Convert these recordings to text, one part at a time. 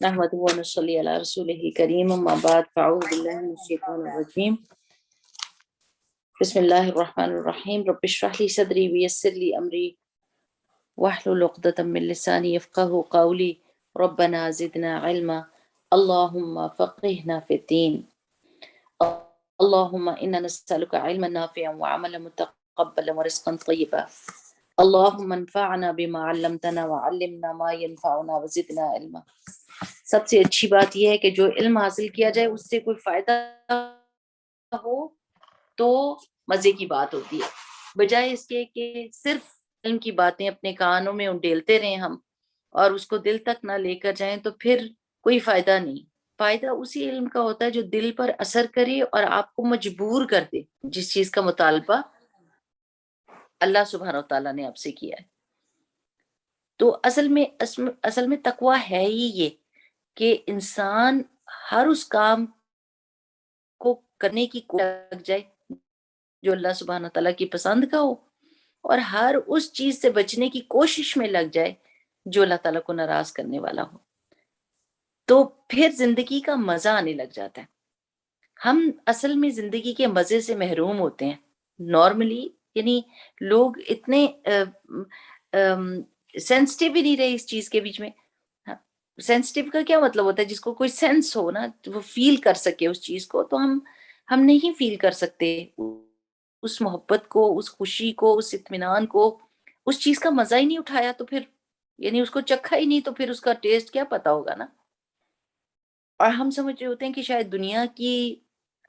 نحمده ونصلي على رسوله الكريم اما بعد فاعوذ بالله من الشيطان الرجيم بسم الله الرحمن الرحيم رب اشرح لي صدري ويسر لي امري واحلل عقدة من لساني يفقهوا قولي ربنا زدنا علما اللهم فقهنا في الدين اللهم انا نسألك علما نافعا وعملا متقبلا ورزقا طيبا اللهم انفعنا بما علمتنا وعلمنا ما ينفعنا وزدنا علما۔ سب سے اچھی بات یہ ہے کہ جو علم حاصل کیا جائے اس سے کوئی فائدہ ہو تو مزے کی بات ہوتی ہے، بجائے اس کے کہ صرف علم کی باتیں اپنے کانوں میں انڈیلتے رہیں ہم اور اس کو دل تک نہ لے کر جائیں تو پھر کوئی فائدہ نہیں۔ فائدہ اسی علم کا ہوتا ہے جو دل پر اثر کرے اور آپ کو مجبور کر دے جس چیز کا مطالبہ اللہ سبحانہ وتعالیٰ نے آپ سے کیا ہے۔ تو اصل میں تقویٰ ہے ہی یہ کہ انسان ہر اس کام کو کرنے کی لگ جائے جو اللہ سبحانہ تعالیٰ کی پسند کا ہو اور ہر اس چیز سے بچنے کی کوشش میں لگ جائے جو اللہ تعالیٰ کو ناراض کرنے والا ہو، تو پھر زندگی کا مزہ آنے لگ جاتا ہے۔ ہم اصل میں زندگی کے مزے سے محروم ہوتے ہیں نارملی، یعنی لوگ اتنے سینسٹیو ہی نہیں رہے اس چیز کے بیچ میں۔ سینسٹیو کا کیا مطلب ہوتا ہے؟ جس کو کوئی سینس ہو نا، وہ فیل کر سکے اس چیز کو، تو ہم نہیں فیل کر سکتے اس محبت کو، اس خوشی کو، اس اطمینان کو، اس چیز کا مزہ ہی نہیں اٹھایا تو پھر یعنی اس کو چکھا ہی نہیں تو پھر اس کا ٹیسٹ کیا پتا ہوگا نا۔ اور ہم سمجھ رہے ہوتے ہیں کہ شاید دنیا کی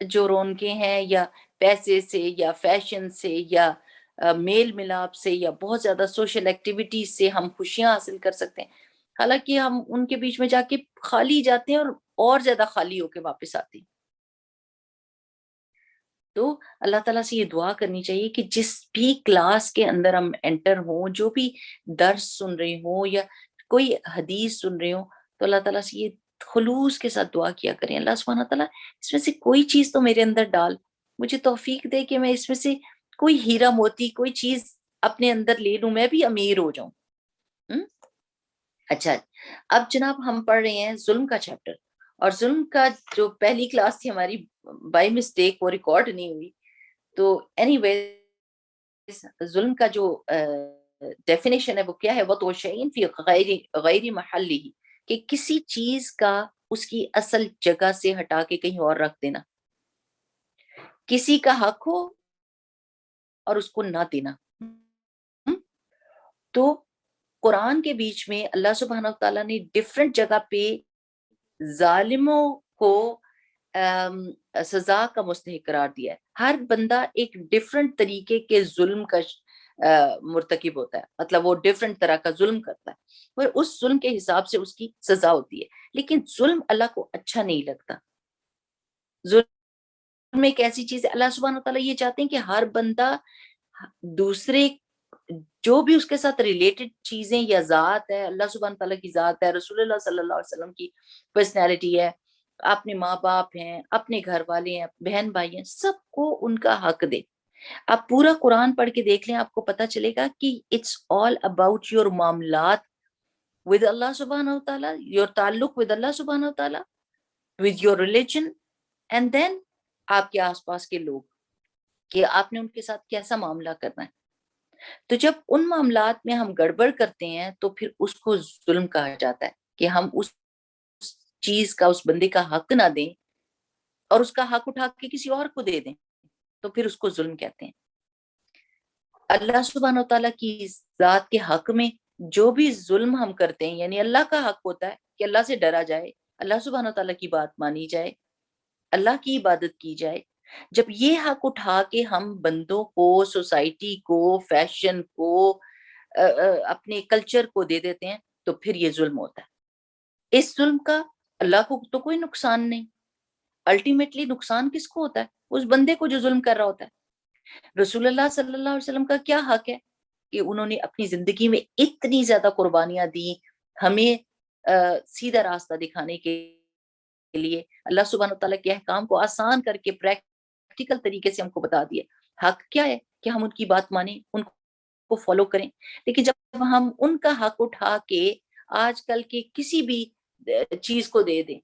جو رونقیں ہیں یا پیسے سے یا فیشن سے یا میل ملاپ سے یا بہت زیادہ سوشل ایکٹیویٹیز سے ہم خوشیاں حاصل کر سکتے ہیں، حالانکہ ہم ان کے بیچ میں جا کے خالی جاتے ہیں اور زیادہ خالی ہو کے واپس آتے ہیں۔ تو اللہ تعالیٰ سے یہ دعا کرنی چاہیے کہ جس بھی کلاس کے اندر ہم انٹر ہوں، جو بھی درس سن رہے ہوں یا کوئی حدیث سن رہے ہوں، تو اللہ تعالیٰ سے یہ خلوص کے ساتھ دعا کیا کریں، اللہ سبحانہ تعالیٰ اس میں سے کوئی چیز تو میرے اندر ڈال، مجھے توفیق دے کہ میں اس میں سے کوئی ہیرا موتی کوئی چیز اپنے اندر لے لوں، میں بھی امیر ہو جاؤں۔ ہم؟ اچھا، اب جناب ہم پڑھ رہے ہیں ظلم کا چیپٹر، اور ظلم کا جو پہلی کلاس تھی ہماری بائی مسٹیک وہ ریکارڈ نہیں ہوئی، تو اینی ویز ظلم کا جو ڈیفینیشن ہے وہ کیا ہے؟ وہ تو شیئن فی غیر محلہ، کہ کسی چیز کا اس کی اصل جگہ سے ہٹا کے کہیں اور رکھ دینا، کسی کا حق ہو اور اس کو نہ دینا۔ تو قرآن کے بیچ میں اللہ سبحانہ وتعالیٰ نے ڈفرنٹ جگہ پہ ظالموں کو سزا کا مستحق قرار دیا ہے۔ ہر بندہ ایک ڈفرنٹ طریقے کے ظلم کا مرتکب ہوتا ہے، مطلب وہ ڈفرنٹ طرح کا ظلم کرتا ہے اور اس ظلم کے حساب سے اس کی سزا ہوتی ہے، لیکن ظلم اللہ کو اچھا نہیں لگتا۔ ظلم ایک ایسی چیز ہے، اللہ سبحانہ وتعالیٰ یہ چاہتے ہیں کہ ہر بندہ دوسرے جو بھی اس کے ساتھ ریلیٹڈ چیزیں یا ذات ہے، اللہ سبحانہ تعالیٰ کی ذات ہے، رسول اللہ صلی اللہ علیہ وسلم کی پرسنالٹی ہے، اپنے ماں باپ ہیں، اپنے گھر والے ہیں، بہن بھائی ہیں، سب کو ان کا حق دے۔ آپ پورا قرآن پڑھ کے دیکھ لیں، آپ کو پتا چلے گا کہ اٹس آل اباؤٹ یور معاملات ود اللہ سبحانہ تعالیٰ، یور تعلق ود اللہ سبحانہ تعالیٰ، ود یور ریلیجن، اینڈ دین آپ کے آس پاس کے لوگ، کہ آپ نے ان کے ساتھ کیسا معاملہ کرنا ہے۔ تو جب ان معاملات میں ہم گڑبڑ کرتے ہیں تو پھر اس کو ظلم کہا جاتا ہے، کہ ہم اس چیز کا اس بندے کا حق نہ دیں اور اس کا حق اٹھا کے کسی اور کو دے دیں، تو پھر اس کو ظلم کہتے ہیں۔ اللہ سبحانہ تعالیٰ کی ذات کے حق میں جو بھی ظلم ہم کرتے ہیں، یعنی اللہ کا حق ہوتا ہے کہ اللہ سے ڈرا جائے، اللہ سبحانہ تعالیٰ کی بات مانی جائے، اللہ کی عبادت کی جائے۔ جب یہ حق اٹھا کے ہم بندوں کو، سوسائٹی کو، فیشن کو، اپنے کلچر کو دے دیتے ہیں تو پھر یہ ظلم ہوتا ہے۔ اس ظلم کا اللہ کو تو کوئی نقصان نہیں، الٹیمیٹلی نقصان کس کو ہوتا ہے؟ اس بندے کو جو ظلم کر رہا ہوتا ہے۔ رسول اللہ صلی اللہ علیہ وسلم کا کیا حق ہے کہ انہوں نے اپنی زندگی میں اتنی زیادہ قربانیاں دی، ہمیں سیدھا راستہ دکھانے کے لیے، اللہ سبحانہ تعالیٰ کے احکام کو آسان کر کے پریکٹیکل طریقے سے ہم کو بتا دیا۔ حق کیا ہے کہ ہم ان کی بات مانیں، ان کو فالو کریں۔ لیکن جب ہم ان کا حق اٹھا کے آج کل کے کسی بھی چیز کو دے دیں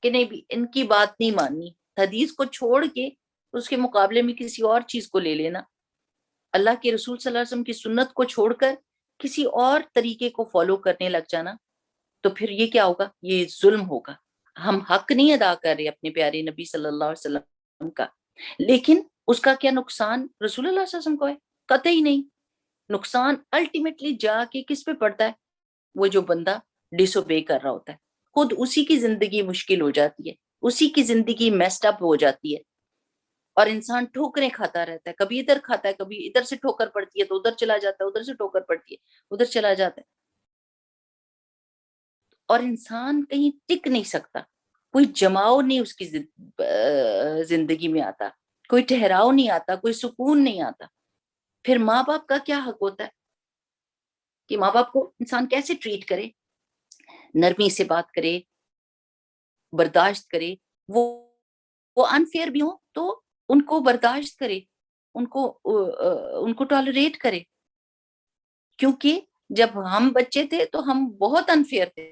کہ نہیں بھی ان کی بات نہیں ماننی، حدیث کو چھوڑ کے اس کے مقابلے میں کسی اور چیز کو لے لینا، اللہ کے رسول صلی اللہ علیہ وسلم کی سنت کو چھوڑ کر کسی اور طریقے کو فالو کرنے لگ جانا، تو پھر یہ کیا ہوگا؟ یہ ظلم ہوگا۔ ہم حق نہیں ادا کر رہے اپنے پیارے نبی صلی اللہ علیہ وسلم کا، لیکن اس کا کیا نقصان رسول اللہ صلی اللہ علیہ وسلم کو ہے؟ قطعی نہیں۔ نقصان الٹیمیٹلی جا کے کس پہ پڑتا ہے؟ وہ جو بندہ ڈس اوبے کر رہا ہوتا ہے، خود اسی کی زندگی مشکل ہو جاتی ہے، اسی کی زندگی میسڈ اپ ہو جاتی ہے، اور انسان ٹھوکریں کھاتا رہتا ہے، کبھی ادھر کھاتا ہے، کبھی ادھر سے ٹھوکر پڑتی ہے تو ادھر چلا جاتا ہے، ادھر سے ٹھوکر پڑتی ہے ادھر چلا جاتا ہے، اور انسان کہیں ٹک نہیں سکتا، کوئی جماؤ نہیں اس کی زندگی میں آتا، کوئی ٹھہراؤ نہیں آتا، کوئی سکون نہیں آتا۔ پھر ماں باپ کا کیا حق ہوتا ہے کہ ماں باپ کو انسان کیسے ٹریٹ کرے؟ نرمی سے بات کرے، برداشت کرے، وہ انفیئر بھی ہوں تو ان کو برداشت کرے، ان کو ٹالریٹ کرے، کیونکہ جب ہم بچے تھے تو ہم بہت انفیئر تھے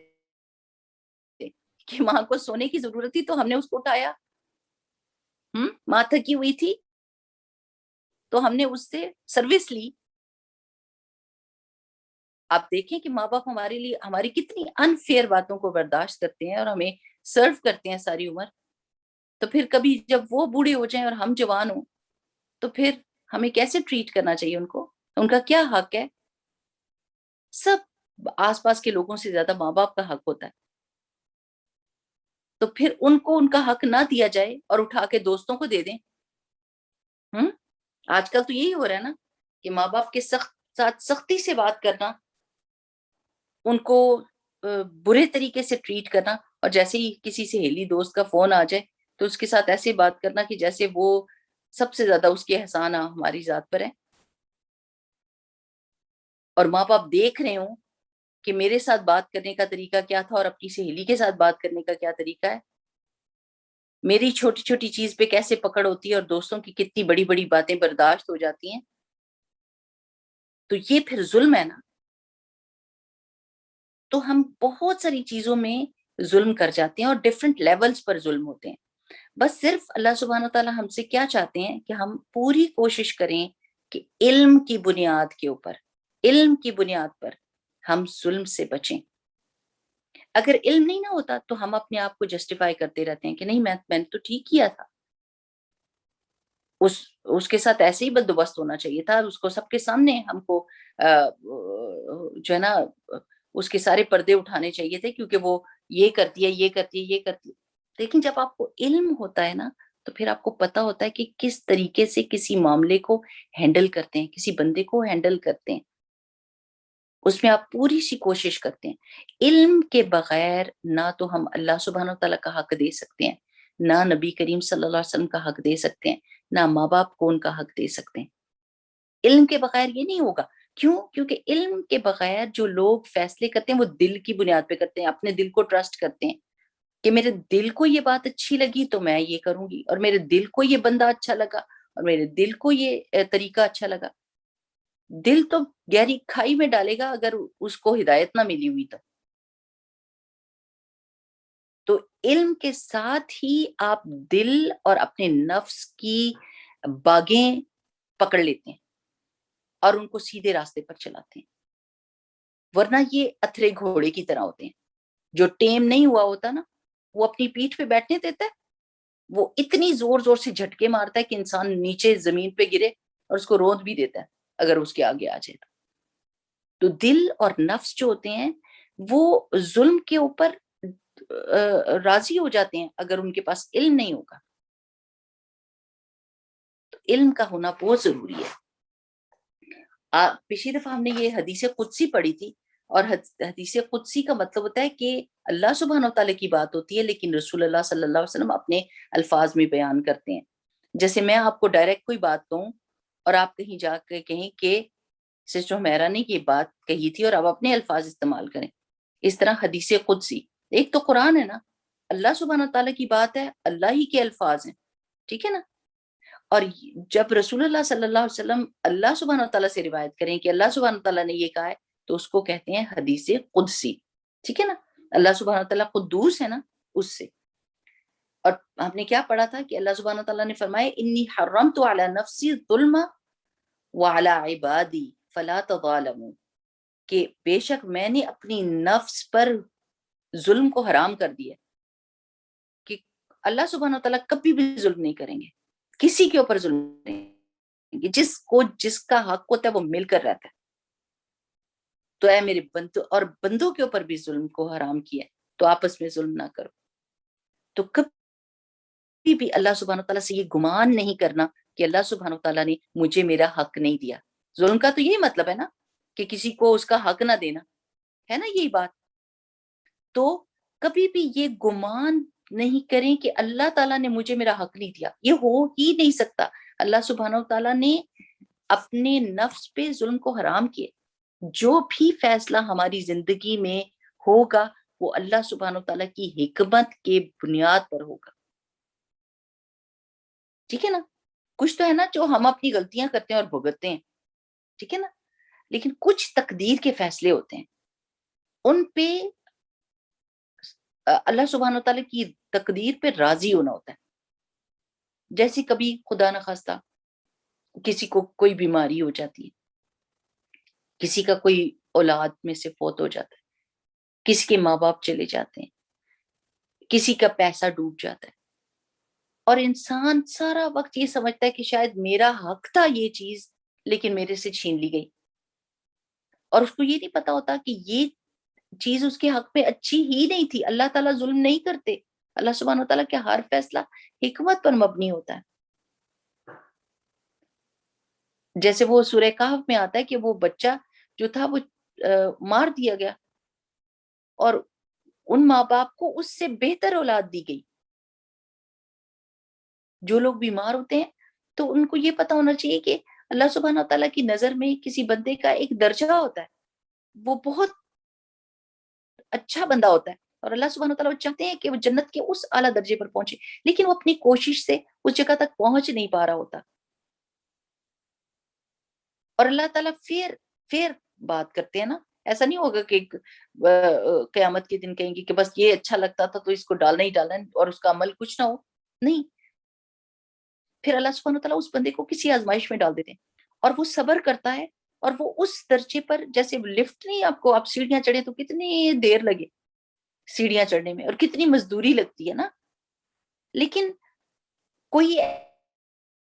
کہ ماں کو سونے کی ضرورت تھی تو ہم نے اس کو اٹھایا، ماں تھکی ہوئی تھی تو ہم نے اس سے سروس لی۔ آپ دیکھیں کہ ماں باپ ہمارے لیے ہماری کتنی انفیئر باتوں کو برداشت کرتے ہیں اور ہمیں سرو کرتے ہیں ساری عمر، تو پھر کبھی جب وہ بوڑھے ہو جائیں اور ہم جوان ہوں تو پھر ہمیں کیسے ٹریٹ کرنا چاہیے ان کو؟ ان کا کیا حق ہے؟ سب آس پاس کے لوگوں سے زیادہ ماں باپ کا حق ہوتا ہے، تو پھر ان کو ان کا حق نہ دیا جائے اور اٹھا کے دوستوں کو دے دیں۔ آج کل تو یہی ہو رہا ہے نا کہ ماں باپ کے ساتھ سختی سے بات کرنا، ان کو برے طریقے سے ٹریٹ کرنا، اور جیسے ہی کسی سہیلی دوست کا فون آ جائے تو اس کے ساتھ ایسے بات کرنا کہ جیسے وہ سب سے زیادہ اس کے احسان ہماری ذات پر ہے، اور ماں باپ دیکھ رہے ہوں کہ میرے ساتھ بات کرنے کا طریقہ کیا تھا اور اپنی سہیلی کے ساتھ بات کرنے کا کیا طریقہ ہے، میری چھوٹی چھوٹی چیز پہ کیسے پکڑ ہوتی ہے اور دوستوں کی کتنی بڑی بڑی باتیں برداشت ہو جاتی ہیں، تو یہ پھر ظلم ہے نا۔ تو ہم بہت ساری چیزوں میں ظلم کر جاتے ہیں اور ڈفرینٹ لیولز پر ظلم ہوتے ہیں۔ بس صرف اللہ سبحانہ وتعالیٰ ہم سے کیا چاہتے ہیں کہ ہم پوری کوشش کریں کہ علم کی بنیاد کے اوپر، علم کی بنیاد پر ہم ظلم سے بچیں۔ اگر علم نہیں نہ ہوتا تو ہم اپنے آپ کو جسٹیفائی کرتے رہتے ہیں کہ نہیں میں نے تو ٹھیک کیا تھا، اس کے ساتھ ایسے ہی بندوبست ہونا چاہیے تھا، اس کو سب کے سامنے ہم کو جو ہے نا اس کے سارے پردے اٹھانے چاہیے تھے، کیونکہ وہ یہ کرتی ہے، یہ کرتی ہے، یہ کرتی ہے۔ لیکن جب آپ کو علم ہوتا ہے نا تو پھر آپ کو پتا ہوتا ہے کہ کس طریقے سے کسی معاملے کو ہینڈل کرتے ہیں، کسی بندے کو ہینڈل کرتے ہیں، اس میں آپ پوری سی کوشش کرتے ہیں۔ علم کے بغیر نہ تو ہم اللہ سبحانہ تعالیٰ کا حق دے سکتے ہیں، نہ نبی کریم صلی اللہ علیہ وسلم کا حق دے سکتے ہیں، نہ ماں باپ کو ان کا حق دے سکتے ہیں۔ علم کے بغیر یہ نہیں ہوگا۔ کیوں؟ کیونکہ علم کے بغیر جو لوگ فیصلے کرتے ہیں وہ دل کی بنیاد پہ کرتے ہیں، اپنے دل کو ٹرسٹ کرتے ہیں کہ میرے دل کو یہ بات اچھی لگی تو میں یہ کروں گی، اور میرے دل کو یہ بندہ اچھا لگا، اور میرے دل کو یہ طریقہ اچھا لگا۔ دل تو گہری کھائی میں ڈالے گا اگر اس کو ہدایت نہ ملی ہوئی تو علم کے ساتھ ہی آپ دل اور اپنے نفس کی باغیں پکڑ لیتے ہیں اور ان کو سیدھے راستے پر چلاتے ہیں، ورنہ یہ اتھرے گھوڑے کی طرح ہوتے ہیں۔ جو ٹیم نہیں ہوا ہوتا نا، وہ اپنی پیٹھ پہ بیٹھنے دیتا ہے، وہ اتنی زور زور سے جھٹکے مارتا ہے کہ انسان نیچے زمین پہ گرے اور اس کو روند بھی دیتا ہے اگر اس کے آگے آ جائے تو دل اور نفس جو ہوتے ہیں وہ ظلم کے اوپر راضی ہو جاتے ہیں اگر ان کے پاس علم نہیں ہوگا۔ تو علم کا ہونا بہت ضروری ہے۔ پچھلی دفعہ ہم نے یہ حدیث قدسی پڑھی تھی، اور حدیث قدسی کا مطلب ہوتا ہے کہ اللہ سبحانہ وتعالی کی بات ہوتی ہے لیکن رسول اللہ صلی اللہ علیہ وسلم اپنے الفاظ میں بیان کرتے ہیں۔ جیسے میں آپ کو ڈائریکٹ کوئی بات کہوں اور آپ کہیں جا کے کہیں کہ سسٹر حمیرہ نے یہ بات کہی تھی اور آپ اپنے الفاظ استعمال کریں، اس طرح حدیث قدسی ایک تو قرآن ہے نا، اللہ سبحانہ وتعالی کی بات ہے، اللہ ہی کے الفاظ ہیں، ٹھیک ہے نا۔ اور جب رسول اللہ صلی اللہ علیہ وسلم اللہ سبحانہ وتعالی سے روایت کریں کہ اللہ سبحانہ وتعالی نے یہ کہا ہے تو اس کو کہتے ہیں حدیث قدسی، ٹھیک ہے نا۔ اللہ سبحانہ تعالیٰ قدوس ہے نا، اس سے۔ اور ہم نے کیا پڑھا تھا کہ اللہ سبحانہ تعالیٰ نے فرمایا انی حرمت علی نفسی الظلم وعلی عبادی فلا تظالموا، کہ بے شک میں نے اپنی نفس پر ظلم کو حرام کر دیا، کہ اللہ سبحانہ تعالیٰ کبھی بھی ظلم نہیں کریں گے، کسی کے اوپر ظلم نہیں کریں گے، جس کو جس کا حق ہوتا ہے وہ مل کر رہتا ہے۔ تو اے میرے بندوں، اور بندوں کے اوپر بھی ظلم کو حرام کیا ہے، تو آپس میں ظلم نہ کرو۔ تو کبھی بھی اللہ سبحانہ تعالیٰ سے یہ گمان نہیں کرنا کہ اللہ سبحانہ تعالیٰ نے مجھے میرا حق نہیں دیا۔ ظلم کا تو یہی مطلب ہے نا کہ کسی کو اس کا حق نہ دینا، ہے نا یہی بات۔ تو کبھی بھی یہ گمان نہیں کریں کہ اللہ تعالیٰ نے مجھے میرا حق نہیں دیا، یہ ہو ہی نہیں سکتا۔ اللہ سبحانہ تعالیٰ نے اپنے نفس پہ ظلم کو حرام کیے۔ جو بھی فیصلہ ہماری زندگی میں ہوگا وہ اللہ سبحانہ تعالیٰ کی حکمت کے بنیاد پر ہوگا، ٹھیک ہے نا۔ کچھ تو ہے نا جو ہم اپنی غلطیاں کرتے ہیں اور بھگتتے ہیں، ٹھیک ہے نا، لیکن کچھ تقدیر کے فیصلے ہوتے ہیں، ان پہ اللہ سبحانہ تعالیٰ کی تقدیر پہ راضی ہونا ہوتا ہے۔ جیسے کبھی خدا نخواستہ کسی کو کوئی بیماری ہو جاتی ہے، کسی کا کوئی اولاد میں سے فوت ہو جاتا ہے، کسی کے ماں باپ چلے جاتے ہیں، کسی کا پیسہ ڈوب جاتا ہے، اور انسان سارا وقت یہ سمجھتا ہے کہ شاید میرا حق تھا یہ چیز لیکن میرے سے چھین لی گئی، اور اس کو یہ نہیں پتا ہوتا کہ یہ چیز اس کے حق میں اچھی ہی نہیں تھی۔ اللہ تعالیٰ ظلم نہیں کرتے، اللہ سبحانہ تعالیٰ کا ہر فیصلہ حکمت پر مبنی ہوتا ہے۔ جیسے وہ سورہ کہف میں آتا ہے کہ وہ بچہ جو تھا وہ مار دیا گیا، اور ان ماں باپ کو اس سے بہتر اولاد دی گئی۔ جو لوگ بیمار ہوتے ہیں تو ان کو یہ پتا ہونا چاہیے کہ اللہ سبحانہ تعالیٰ کی نظر میں کسی بندے کا ایک درجہ ہوتا ہے، وہ بہت اچھا بندہ ہوتا ہے، اور اللہ سبحانہ تعالیٰ چاہتے ہیں کہ وہ جنت کے اس اعلیٰ درجے پر پہنچے، لیکن وہ اپنی کوشش سے اس جگہ تک پہنچ نہیں پا رہا ہوتا، اور اللہ تعالیٰ پھر بات کرتے ہیں نا۔ ایسا نہیں ہوگا کہ قیامت کے دن کہیں گے کہ بس یہ اچھا لگتا تھا تو اس کو ڈالنا ہی ڈالنا ہے، اور اس کا عمل کچھ نہ ہو، نہیں۔ پھر اللہ سبحانہ تعالیٰ اس بندے کو کسی آزمائش میں ڈال دیتے ہیں، اور وہ صبر کرتا ہے، اور وہ اس درجے پر، جیسے لفٹ نہیں، آپ کو آپ سیڑھیاں چڑھیں تو کتنی دیر لگے سیڑھیاں چڑھنے میں، اور کتنی مزدوری لگتی ہے نا، لیکن کوئی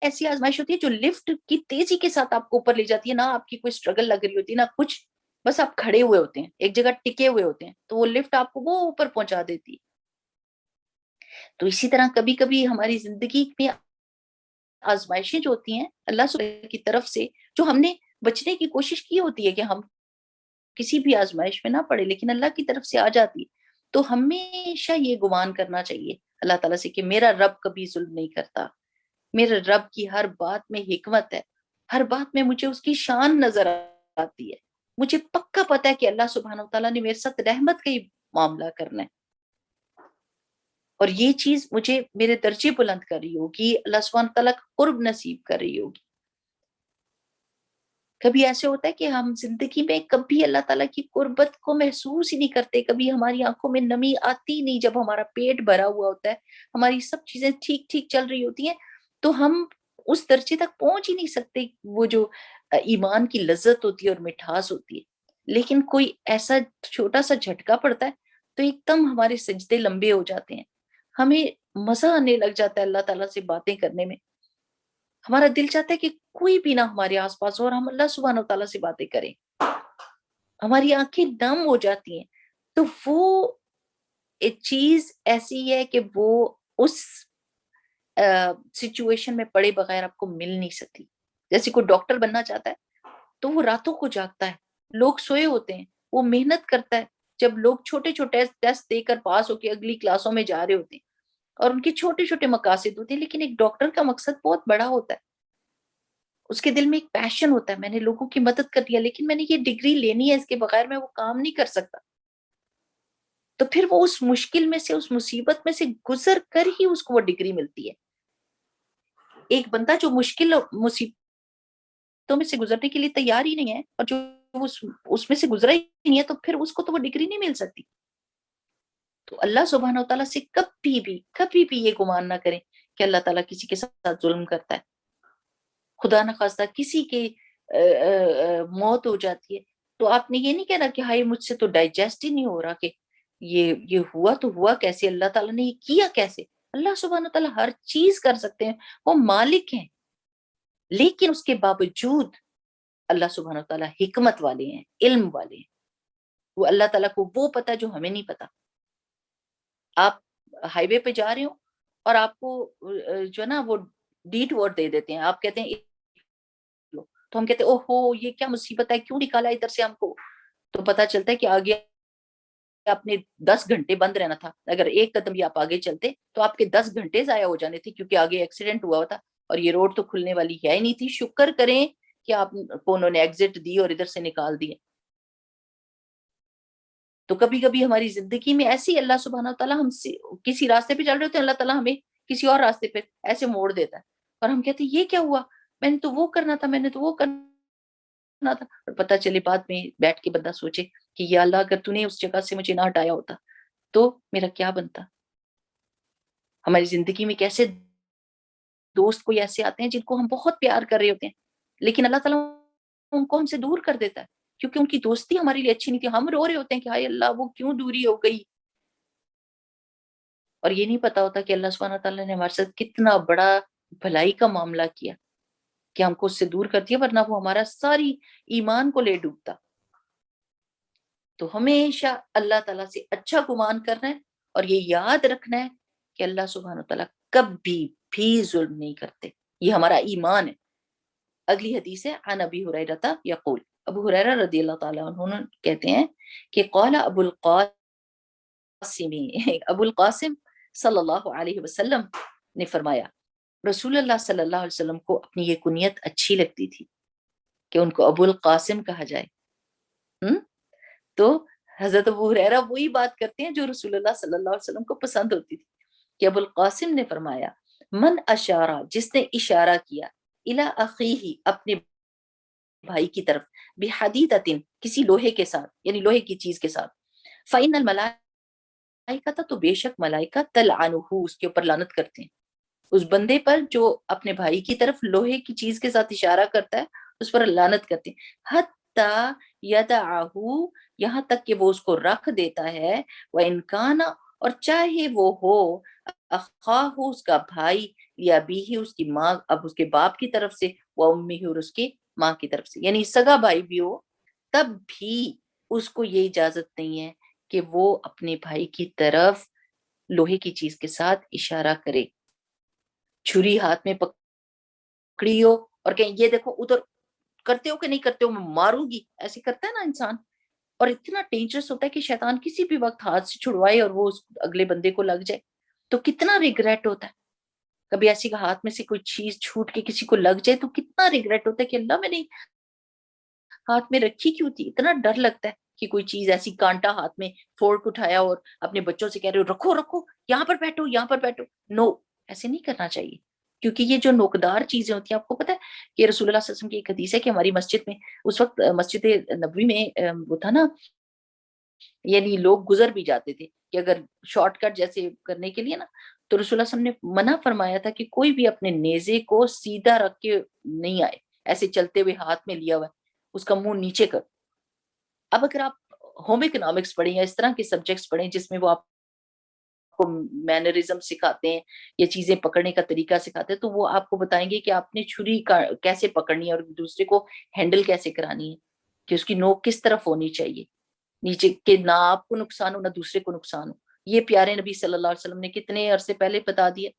ایسی آزمائش ہوتی ہے جو لفٹ کی تیزی کے ساتھ آپ کو اوپر لے جاتی ہے، نہ آپ کی کوئی اسٹرگل لگ رہی ہوتی ہے نہ کچھ، بس آپ کھڑے ہوئے ہوتے ہیں ایک جگہ ٹکے ہوئے ہوتے ہیں، تو وہ لفٹ آپ کو وہ اوپر پہنچا دیتی ہے۔ تو اسی طرح کبھی کبھی ہماری زندگی میں آزمائشیں جو ہوتی ہیں اللہ سبحانہ کی طرف سے، جو ہم نے بچنے کی کوشش کی ہوتی ہے کہ ہم کسی بھی آزمائش میں نہ پڑے، لیکن اللہ کی طرف سے آ جاتی ہے، تو ہمیشہ یہ گمان کرنا چاہیے اللہ تعالیٰ سے کہ میرا رب کبھی ظلم نہیں کرتا، میرے رب کی ہر بات میں حکمت ہے، ہر بات میں مجھے اس کی شان نظر آتی ہے، مجھے پکا پتا ہے کہ اللہ سبحانہ تعالیٰ نے میرے ساتھ رحمت کا ہی معاملہ کرنا ہے، اور یہ چیز مجھے میرے درجے بلند کر رہی ہوگی، اللہ سبحانہ تعالیٰ کا قرب نصیب کر رہی ہوگی۔ کبھی ایسے ہوتا ہے کہ ہم زندگی میں کبھی اللہ تعالیٰ کی قربت کو محسوس ہی نہیں کرتے، کبھی ہماری آنکھوں میں نمی آتی نہیں، جب ہمارا پیٹ بھرا ہوا ہوتا ہے، ہماری سب چیزیں ٹھیک ٹھیک چل رہی ہوتی ہیں، تو ہم اس درجے تک پہنچ ہی نہیں سکتے، وہ جو ایمان کی لذت ہوتی ہے اور مٹھاس ہوتی ہے۔ لیکن کوئی ایسا چھوٹا سا جھٹکا پڑتا ہے تو ایک دم ہمارے سجدے لمبے ہو جاتے ہیں، ہمیں مزہ آنے لگ جاتا ہے اللہ تعالیٰ سے باتیں کرنے میں، ہمارا دل چاہتا ہے کہ کوئی بھی نہ ہمارے آس پاس ہو اور ہم اللہ سبحانہ تعالیٰ سے باتیں کریں، ہماری آنکھیں نم ہو جاتی ہیں۔ تو وہ ایک چیز ایسی ہے کہ وہ اس سچویشن میں پڑے بغیر آپ کو مل نہیں سکتی۔ جیسے کوئی ڈاکٹر بننا چاہتا ہے تو وہ راتوں کو جاگتا ہے، لوگ سوئے ہوتے ہیں، وہ محنت کرتا ہے، جب لوگ چھوٹے چھوٹے ٹیسٹ دے کر پاس ہو کے اگلی کلاسوں میں جا رہے ہوتے ہیں، اور ان کے چھوٹے چھوٹے مقاصد ہوتے ہیں، لیکن ایک ڈاکٹر کا مقصد بہت بڑا ہوتا ہے، اس کے دل میں ایک پیشن ہوتا ہے، میں نے لوگوں کی مدد کرنی ہے، لیکن میں نے یہ ڈگری لینی ہے، اس کے بغیر میں وہ کام نہیں کر سکتا۔ تو پھر وہ اس مشکل میں سے، اس مصیبت میں سے گزر کر ہی اس کو وہ ڈگری ملتی ہے۔ ایک بندہ جو مشکل مصیبتوں میں سے گزرنے کے لیے تیار ہی نہیں ہے، اور جو اس میں سے گزرا ہی نہیں ہے، تو پھر اس کو تو وہ ڈگری نہیں مل سکتی۔ تو اللہ سبحانہ تعالیٰ سے کبھی بھی یہ گمان نہ کریں کہ اللہ تعالیٰ کسی کے ساتھ ظلم کرتا ہے. خدا نہ خواستہ کسی کے موت ہو جاتی ہے تو آپ نے یہ نہیں کہنا کہ ہائی مجھ سے تو ڈائجسٹ ہی نہیں ہو رہا کہ یہ ہوا تو ہوا کیسے, اللہ تعالیٰ نے یہ کیا کیسے. اللہ سبحانہ تعالیٰ ہر چیز کر سکتے ہیں, وہ مالک ہیں, لیکن اس کے باوجود اللہ سبحانہ تعالیٰ حکمت والے ہیں, علم والے ہیں. وہ اللہ تعالیٰ کو وہ پتا جو ہمیں نہیں پتا. آپ ہائی وے پہ جا رہے ہو اور آپ کو جو ہے نا وہ ڈیٹ ورڈ دے دیتے ہیں, آپ کہتے ہیں تو ہم کہتے ہیں او ہو یہ کیا مصیبت ہے, کیوں نکالا ادھر سے ہم کو. تو پتا چلتا ہے کہ آگے آپ نے 10 گھنٹے بند رہنا تھا. اگر ایک قدم بھی آپ آگے چلتے تو آپ کے 10 گھنٹے ضائع ہو جانے تھے, کیونکہ آگے ایکسیڈنٹ ہوا تھا اور یہ روڈ تو کھلنے والی ہے ہی نہیں تھی. شکر کریں کہ آپ کو انہوں نے ایگزٹ دی اور ادھر سے نکال دیا. تو کبھی کبھی ہماری زندگی میں ایسی اللہ سبحانہ تعالیٰ ہم کسی راستے پہ چل رہے ہوتے ہیں, اللہ تعالیٰ ہمیں کسی اور راستے پہ ایسے موڑ دیتا ہے اور ہم کہتے ہیں یہ کیا ہوا, میں نے تو وہ کرنا تھا, میں نے تو وہ کرنا تھا. اور پتہ چلے بعد میں بیٹھ کے بندہ سوچے کہ یا اللہ اگر تو نے اس جگہ سے مجھے نہ ہٹایا ہوتا تو میرا کیا بنتا. ہماری زندگی میں کیسے دوست کوئی ایسے آتے ہیں جن کو ہم بہت پیار کر رہے ہوتے ہیں, لیکن اللہ تعالیٰ ان کو ہم سے دور کر دیتا ہے کیونکہ ان کی دوستی ہمارے لیے اچھی نہیں تھی. ہم رو رہے ہوتے ہیں کہ ہائے اللہ وہ کیوں دوری ہو گئی, اور یہ نہیں پتا ہوتا کہ اللہ سبحانہ تعالیٰ نے ہمارے ساتھ کتنا بڑا بھلائی کا معاملہ کیا کہ ہم کو اس سے دور کر دیا, ورنہ وہ ہمارا ساری ایمان کو لے ڈوبتا. تو ہمیشہ اللہ تعالیٰ سے اچھا گمان کرنا ہے اور یہ یاد رکھنا ہے کہ اللہ سبحانہ تعالیٰ کبھی بھی ظلم نہیں کرتے. یہ ہمارا ایمان ہے. اگلی حدیث ہے عن ابی ہریرہ یقول, ابو ہریرہ رضی اللہ تعالیٰ عنہ کہتے ہیں کہ قال ابو القاسم صلی اللہ علیہ وسلم نے فرمایا, رسول اللہ صلی اللہ علیہ وسلم کو اپنی یہ کنیت اچھی لگتی تھی کہ ان کو ابو القاسم کہا جائے. تو حضرت ابو ہریرہ وہی بات کرتے ہیں جو رسول اللہ صلی اللہ علیہ وسلم کو پسند ہوتی تھی کہ ابو القاسم نے فرمایا, من اشارہ جس نے اشارہ کیا, الی اخیہ اپنے بھائی کی طرف, بحدیدۃ کسی لوہے کے ساتھ یعنی لوہے کی چیز کے ساتھ, فإن الملائکۃ تو بے شک ملائکہ تلعنہ اس کے اوپر لعنت کرتے ہیں, اس بندے پر جو اپنے بھائی کی طرف لوہے کی چیز کے ساتھ اشارہ کرتا ہے اس پر لعنت کرتے ہیں. حتی یدعہ یہاں تک کہ وہ اس کو رکھ دیتا ہے, وَإِنْ كَانَ اور چاہے وہ ہو, اخواہ اس کا بھائی, یا بھی اس کی ماں اب اس کے باپ کی طرف سے, وَأُمِّهِ اور اس کی ماں کی طرف سے, یعنی سگا بھائی بھی ہو, تب بھی اس کو یہ اجازت نہیں ہے کہ وہ اپنے بھائی کی طرف لوہے کی چیز کے ساتھ اشارہ کرے. چھری ہاتھ میں پکڑی ہو اور کہیں یہ دیکھو ادھر, کرتے ہو کہ نہیں کرتے ہو, میں ماروں گی, ایسے کرتا ہے نا انسان. اور اتنا ڈینجرس ہوتا ہے کہ شیطان کسی بھی وقت ہاتھ سے چھڑوائے اور وہ اس اگلے بندے کو لگ جائے تو کتنا ریگریٹ ہوتا ہے. کبھی ایسی ہاتھ میں سے کوئی چیز چھوٹ کے کسی کو لگ جائے تو کتنا ریگریٹ ہوتا ہے کہ اللہ میں نے ہاتھ میں رکھی کیوں تھی. اتنا ڈر لگتا ہے کہ کوئی چیز ایسی کانٹا ہاتھ میں فورک اٹھایا اور اپنے بچوں سے کہہ رہے ہو رکھو رکھو یہاں پر بیٹھو یہاں پر بیٹھو. نو, ایسے نہیں کرنا چاہیے, کیونکہ یہ جو نوکدار چیزیں ہوتی ہیں, آپ کو پتا ہے کہ رسول اللہ صلی اللہ علیہ وسلم کی ایک حدیث ہے کہ ہماری مسجد میں اس وقت مسجد نبوی میں وہ تھا نا, یعنی لوگ گزر بھی جاتے تھے کہ اگر شارٹ کٹ جیسے کرنے کے لیے نا, تو رسول اللہ صلی اللہ علیہ وسلم نے منع فرمایا تھا کہ کوئی بھی اپنے نیزے کو سیدھا رکھ کے نہیں آئے, ایسے چلتے ہوئے ہاتھ میں لیا ہوا اس کا منہ نیچے کر. اب اگر آپ ہوم اکنامکس پڑھیں یا اس طرح کے سبجیکٹس پڑھیں جس میں وہ آپ کو مینرزم سکھاتے ہیں یا چیزیں پکڑنے کا طریقہ سکھاتے ہیں, تو وہ آپ کو بتائیں گے کہ آپ نے چھری کیسے پکڑنی ہے اور دوسرے کو ہینڈل کیسے کرانی ہے, کہ اس کی نوک کس طرف ہونی چاہیے نیچے, کہ نہ آپ کو نقصان ہو نہ دوسرے کو نقصان ہو. یہ پیارے نبی صلی اللہ علیہ وسلم نے کتنے عرصے پہلے بتا دیا.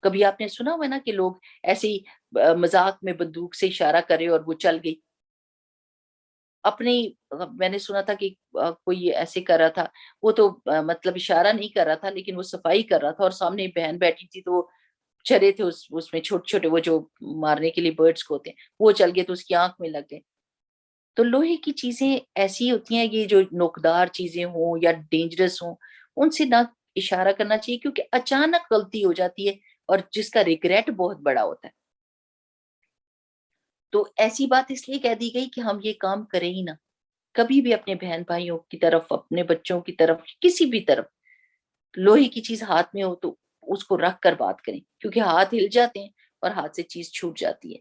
کبھی آپ نے سنا ہوا نا کہ لوگ ایسے ہی مذاق میں بندوق سے اشارہ کرے اور وہ چل گئی. اپنی میں نے سنا تھا کہ کوئی ایسے کر رہا تھا, وہ تو مطلب اشارہ نہیں کر رہا تھا لیکن وہ صفائی کر رہا تھا, اور سامنے بہن بیٹھی تھی تو چرے تھے اس میں چھوٹے چھوٹے وہ جو مارنے کے لیے برڈس کو ہوتے ہیں, وہ چل گئے تو اس کی آنکھ میں لگ گئے. تو لوہے کی چیزیں ایسی ہوتی ہیں, یہ جو نوکدار چیزیں ہوں یا ڈینجرس ہوں, ان سے نہ اشارہ کرنا چاہیے کیونکہ اچانک غلطی ہو جاتی ہے اور جس کا ریگریٹ بہت بڑا ہوتا ہے. تو ایسی بات اس لیے کہہ دی گئی کہ ہم یہ کام کریں ہی نہ. کبھی بھی اپنے بہن بھائیوں کی طرف، اپنے بچوں کی طرف، کسی بھی طرف لوہے کی چیز ہاتھ میں ہو تو اس کو رکھ کر بات کریں، کیونکہ ہاتھ ہل جاتے ہیں اور ہاتھ سے چیز چھوٹ جاتی ہے۔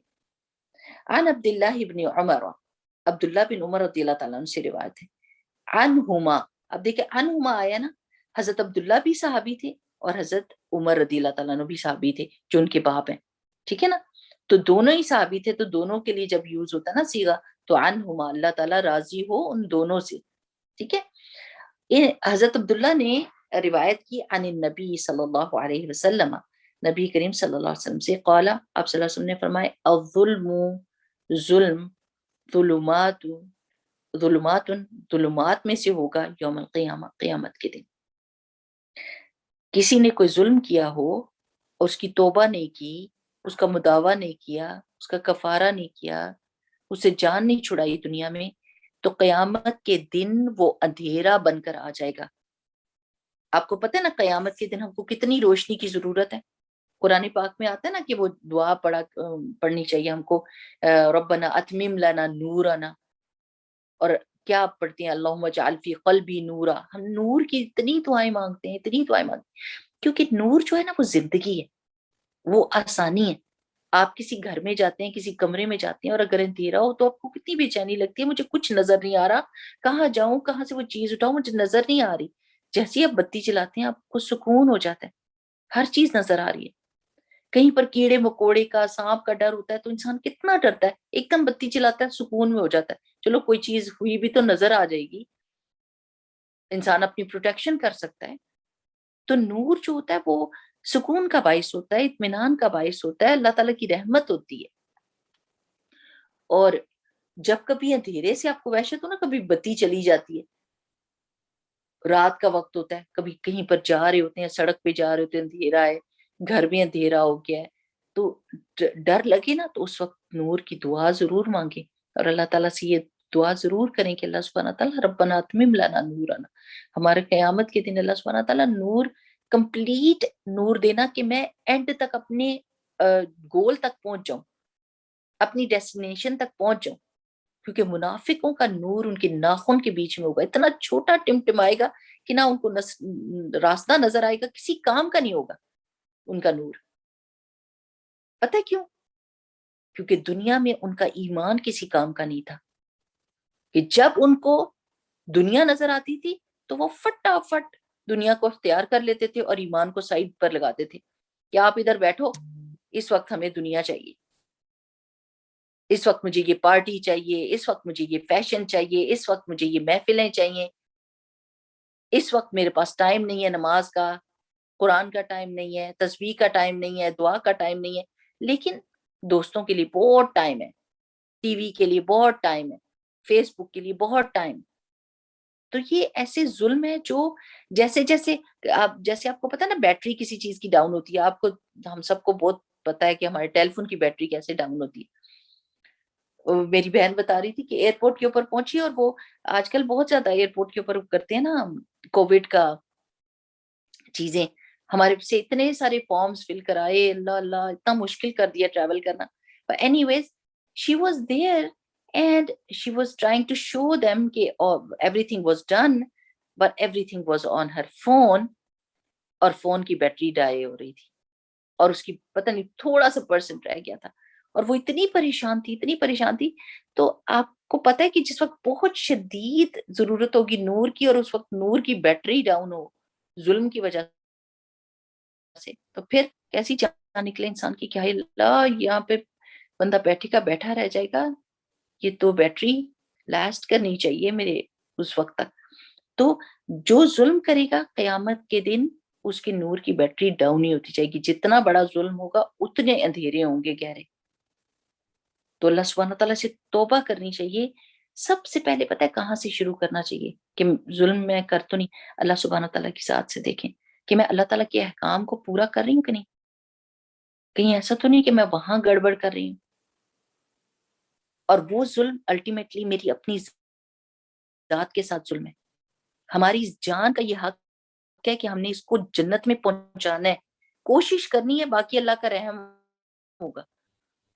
عن عبداللہ ابن عمر، عبداللہ بن عمر رضی اللہ تعالیٰ عنہ سے روایت ہے، عنہما، اب دیکھیں عنہما آیا نا، حضرت عبداللہ بھی صحابی تھے اور حضرت عمر رضی اللہ تعالیٰ عنہ بھی صحابی تھے جو ان کے باپ ہیں، ٹھیک ہے نا، تو دونوں ہی صحابی تھے، تو دونوں کے لیے جب یوز ہوتا ہے نا صیغہ، تو عنہما اللہ تعالیٰ راضی ہو ان دونوں سے، ٹھیک ہے۔ حضرت عبداللہ نے روایت کی عن النبی صلی اللہ علیہ وسلم، نبی کریم صلی اللہ علیہ وسلم سے، قال، آپ صلی اللہ علیہ وسلم نے فرمائے، الظلم، ظلم، ظلمات، ظلمات، ظلمات میں سے ہوگا یوم القیامہ، قیامت کے دن۔ کسی نے کوئی ظلم کیا ہو، اس کی توبہ نہیں کی، اس کا مداوع نہیں کیا، اس کا کفارہ نہیں کیا، اسے جان نہیں چھڑائی دنیا میں، تو قیامت کے دن وہ اندھیرا بن کر آ جائے گا۔ آپ کو پتہ ہے نا قیامت کے دن ہم کو کتنی روشنی کی ضرورت ہے۔ قرآن پاک میں آتا ہے نا کہ وہ دعا پڑھنی چاہیے ہم کو، ربنا اتمم لنا نورنا، اور کیا پڑھتے ہیں، اللہم اجعل فی قلبی نورا، ہم نور کی اتنی دعائیں مانگتے ہیں، اتنی دعائیں مانگتے ہیں، کیونکہ نور جو ہے نا وہ زندگی ہے، وہ آسانی ہے۔ آپ کسی گھر میں جاتے ہیں، کسی کمرے میں جاتے ہیں، اور اگر اندھیرا ہو تو آپ کو کتنی بے چینی لگتی ہے، مجھے کچھ نظر نہیں آ رہا، کہاں جاؤں، کہاں سے وہ چیز اٹھاؤں، مجھے نظر نہیں آ رہی۔ جیسے ہی آپ بتی چلاتے ہیں آپ کو سکون ہو جاتا ہے، ہر چیز نظر آ رہی ہے۔ کہیں پر کیڑے مکوڑے کا، سانپ کا ڈر ہوتا ہے تو انسان کتنا ڈرتا ہے، ایک دم بتی چلاتا ہے سکون میں ہو جاتا ہے، چلو کوئی چیز ہوئی بھی تو نظر آ جائے گی، انسان اپنی پروٹیکشن کر سکتا ہے۔ تو نور جو ہوتا ہے وہ سکون کا باعث ہوتا ہے، اطمینان کا باعث ہوتا ہے، اللہ تعالیٰ کی رحمت ہوتی ہے۔ اور جب کبھی اندھیرے سے آپ کو وحشت ہو نا، کبھی بتی چلی جاتی ہے، رات کا وقت ہوتا ہے، کبھی کہیں پر جا رہے ہوتے ہیں، سڑک پہ جا رہے ہوتے ہیں، اندھیرا ہے، گھر میں اندھیرا ہو گیا ہے، تو ڈر لگے نا، تو اس وقت نور کی دعا ضرور مانگیں، اور اللہ تعالیٰ سے یہ دعا ضرور کریں کہ اللہ سبحانہ تعالیٰ ربنا اتمم لنا نورنا، ہمارے قیامت کے دن اللہ سبحانہ تعالیٰ نور، کمپلیٹ نور دینا کہ میں اینڈ تک اپنے گول تک پہنچ جاؤں، اپنی ڈیسٹینیشن تک پہنچ جاؤں، کیونکہ منافقوں کا نور ان کے ناخن کے بیچ میں ہوگا، اتنا چھوٹا ٹمٹمائے گا کہ نہ ان کو راستہ نظر آئے گا، کسی کام کا نہیں ہوگا ان کا نور۔ پتہ ہے کیوں؟ کیونکہ دنیا میں ان کا ایمان کسی کام کا نہیں تھا، کہ جب ان کو دنیا نظر آتی تھی تو وہ فٹافٹ دنیا کو اختیار کر لیتے تھے اور ایمان کو سائڈ پر لگاتے تھے کہ آپ ادھر بیٹھو، اس وقت ہمیں دنیا چاہیے، اس وقت مجھے یہ پارٹی چاہیے، اس وقت مجھے یہ فیشن چاہیے، اس وقت مجھے یہ محفلیں چاہیے، اس وقت میرے پاس ٹائم نہیں ہے نماز کا، قرآن کا ٹائم نہیں ہے، تسبیح کا ٹائم نہیں ہے، دعا کا ٹائم نہیں ہے، لیکن دوستوں کے لیے بہت ٹائم ہے، ٹی وی کے لیے بہت ٹائم ہے، فیس بک کے لیے بہت ٹائم۔ تو یہ ایسے ظلم ہے جو جیسے جیسے جیسے آپ کو پتا نا بیٹری کسی چیز کی ڈاؤن ہوتی ہے، آپ کو، ہم سب کو بہت پتا ہے کہ ہمارے ٹیلی فون کی بیٹری کیسے ڈاؤن ہوتی ہے۔ میری بہن بتا رہی تھی کہ ایئرپورٹ کے اوپر پہنچی، اور وہ آج کل بہت زیادہ ایئرپورٹ کے اوپر کرتے ہیں نا کووڈ کا چیزیں، ہمارے سے اتنے سارے فارمز فل کرائے، اللہ اللہ اتنا مشکل کر دیا ٹریول کرنا۔ Anyways she was there and she was trying to show them کہ everything was done, but everything was on her phone, اور فون کی بیٹری ڈائی ہو رہی تھی، اور اس کی پتہ نہیں تھوڑا سا پرسنٹ رہ گیا تھا، اور وہ اتنی پریشان تھی، اتنی پریشان تھی۔ تو آپ کو پتہ ہے کہ جس وقت بہت شدید ضرورت ہوگی نور کی، اور اس وقت نور کی بیٹری ڈاؤن ہو ظلم کی وجہ سے، تو پھر کیسی جان نکلے انسان کی، کیا اللہ یہاں پہ بندہ بیٹھے کا بیٹھا رہ جائے گا، یہ تو بیٹری لاسٹ کرنی چاہیے میرے اس وقت تک۔ تو جو ظلم کرے گا قیامت کے دن اس کے نور کی بیٹری ڈاؤن ہی ہوتی جائے گی، جتنا بڑا ظلم ہوگا اتنے اندھیرے ہوں گے گہرے۔ تو اللہ سبحانہ تعالیٰ سے توبہ کرنی چاہیے۔ سب سے پہلے پتہ ہے کہاں سے شروع کرنا چاہیے کہ ظلم میں کر تو نہیں، اللہ سبحانہ تعالیٰ کی ذات سے دیکھیں کہ میں اللہ تعالیٰ کے احکام کو پورا کر رہی ہوں کہ نہیں، کہیں ایسا تو نہیں کہ میں وہاں گڑبڑ کر رہی ہوں، اور وہ ظلم الٹیمیٹلی میری اپنی ذات کے ساتھ ظلم ہے۔ ہماری جان کا یہ حق ہے کہ ہم نے اس کو جنت میں پہنچانا ہے، کوشش کرنی ہے، باقی اللہ کا رحم ہوگا۔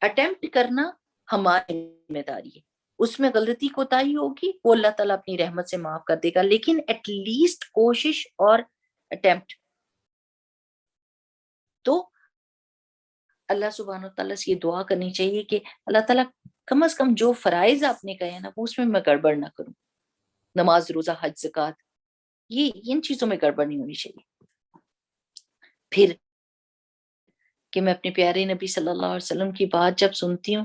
اٹیمپٹ کرنا ہماری ذمہ داری ہے، اس میں غلطی کوتاہی ہوگی وہ اللہ تعالیٰ اپنی رحمت سے معاف کر دے گا، لیکن ایٹ لیسٹ کوشش اور اٹیمپٹ. تو اللہ سبحانہ تعالیٰ سے یہ دعا کرنی چاہیے کہ اللہ تعالیٰ کم از کم جو فرائض آپ نے کہے ہیں نا اس میں گڑبڑ نہ کروں. نماز، روزہ، حج، زکوٰۃ، یہ ان چیزوں میں گڑبڑ نہیں ہونی چاہیے. پھر کہ میں اپنے پیارے نبی صلی اللہ علیہ وسلم کی بات جب سنتی ہوں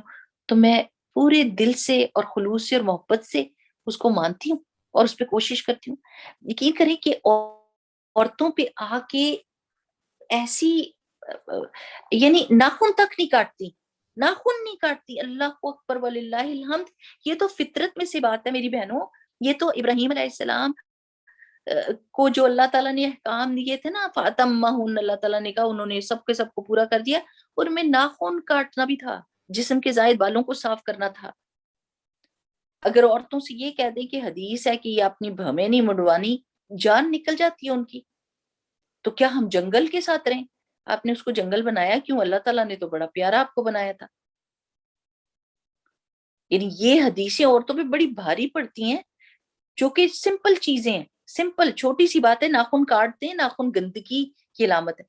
تو میں پورے دل سے اور خلوص سے اور محبت سے اس کو مانتی ہوں اور اس پہ کوشش کرتی ہوں. یقین کریں کہ عورتوں پہ آ کے ایسی یعنی ناخن تک نہیں کاٹتی، ناخن نہیں کاٹتی. اللہ اکبر وللہ الحمد. یہ تو فطرت میں سے بات ہے میری بہنوں. یہ تو ابراہیم علیہ السلام کو جو اللہ تعالیٰ نے احکام دیے تھے نا، فَأَتَمَّهُنَّ، اللہ تعالیٰ نے کہا انہوں نے سب کے سب کو پورا کر دیا. اور میں ناخن کاٹنا بھی تھا، جسم کے زائد بالوں کو صاف کرنا تھا. اگر عورتوں سے یہ کہہ دیں کہ حدیث ہے کہ یہ اپنی بھویں نہیں منڈوانی، جان نکل جاتی ہے ان کی، تو کیا ہم جنگل کے ساتھ رہیں؟ آپ نے اس کو جنگل بنایا کیوں؟ اللہ تعالیٰ نے تو بڑا پیارا آپ کو بنایا تھا. یعنی یہ حدیثیں عورتوں پہ بڑی بھاری پڑتی ہیں، جو کہ سمپل چیزیں ہیں، سمپل چھوٹی سی بات ہے. ناخن کاٹتے ہیں، ناخن گندگی کی علامت ہے.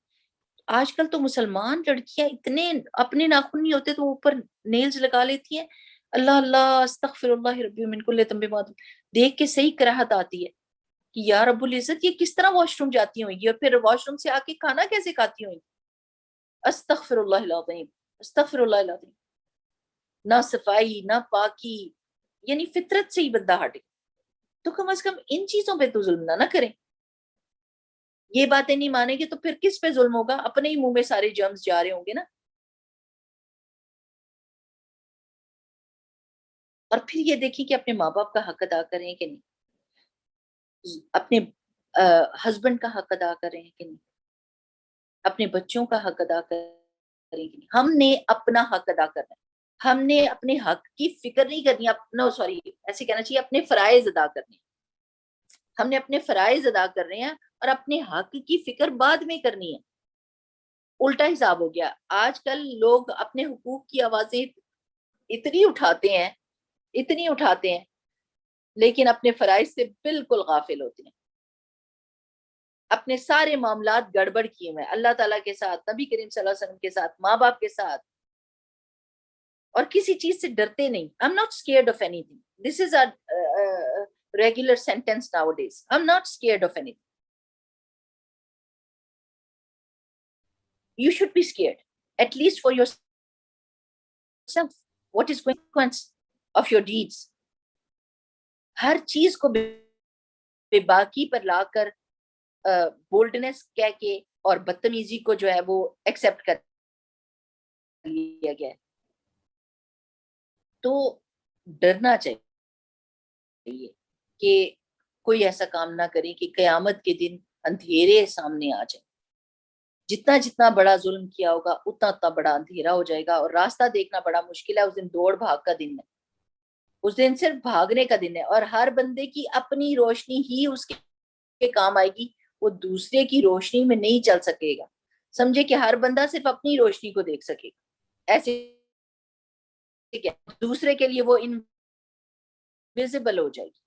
آج کل تو مسلمان لڑکیاں اتنے اپنے ناخن نہیں ہوتے تو اوپر نیلز لگا لیتی ہیں. اللہ اللہ استغفر اللہ ربی من کل ذنب واتوب. دیکھ کے صحیح کراہت آتی ہے کہ یا رب العزت یہ کس طرح واش روم جاتی ہوئی اور پھر واش روم سے آ کے کھانا کیسے کھاتی ہوئی. استغفر اللہ العظیم، استغفر اللہ العظیم. نہ صفائی نہ پاکی، یعنی فطرت سے ہی بندہ ہٹے. تو کم از کم ان چیزوں پہ تو ظلم نہ کریں. یہ باتیں نہیں مانیں گے تو پھر کس پہ ظلم ہوگا؟ اپنے ہی منہ میں سارے جرمز جا رہے ہوں گے نا. اور پھر یہ دیکھیں کہ اپنے ماں باپ کا حق ادا کریں کہ نہیں، اپنے ہسبینڈ کا حق ادا کریں کہ نہیں، اپنے بچوں کا حق ادا کریں کہ نہیں. ہم نے اپنا حق ادا کرنا ہے. ہم نے اپنے حق کی فکر نہیں کرنی. نو سوری، ایسے کہنا چاہیے اپنے فرائض ادا کرنے. ہم نے اپنے فرائض ادا کر رہے ہیں اور اپنے حق کی فکر بعد میں کرنی ہے. الٹا حساب ہو گیا. آج کل لوگ اپنے حقوق کی آوازیں اتنی اٹھاتے ہیں لیکن اپنے فرائض سے بالکل غافل ہوتے ہیں. اپنے سارے معاملات گڑبڑ کیے ہوئے اللہ تعالیٰ کے ساتھ، نبی کریم صلی اللہ علیہ وسلم کے ساتھ، ماں باپ کے ساتھ، اور کسی چیز سے ڈرتے نہیں. I'm not scared of anything. This is a regular sentence nowadays. I'm not scared of anything. You should be scared, at least for yourself. What is consequence of your deeds? ہر چیز کو بے باکی پر لا کر بولڈنس کہہ کے اور بدتمیزی کو جو ہے وہ ایکسپٹ کر لیا گیا ہے. تو ڈرنا چاہیے کہ کوئی ایسا کام نہ کرے کہ قیامت کے دن اندھیرے سامنے آ جائے. جتنا جتنا بڑا ظلم کیا ہوگا اتنا اتنا بڑا اندھیرا ہو جائے گا اور راستہ دیکھنا بڑا مشکل ہے. اس دن دوڑ بھاگ کا دن ہے، اس دن صرف بھاگنے کا دن ہے اور ہر بندے کی اپنی روشنی ہی اس کے کام آئے گی. وہ دوسرے کی روشنی میں نہیں چل سکے گا. سمجھے کہ ہر بندہ صرف اپنی روشنی کو دیکھ سکے گا. ایسے دوسرے کے لیے وہ انویزیبل ہو جائے گی.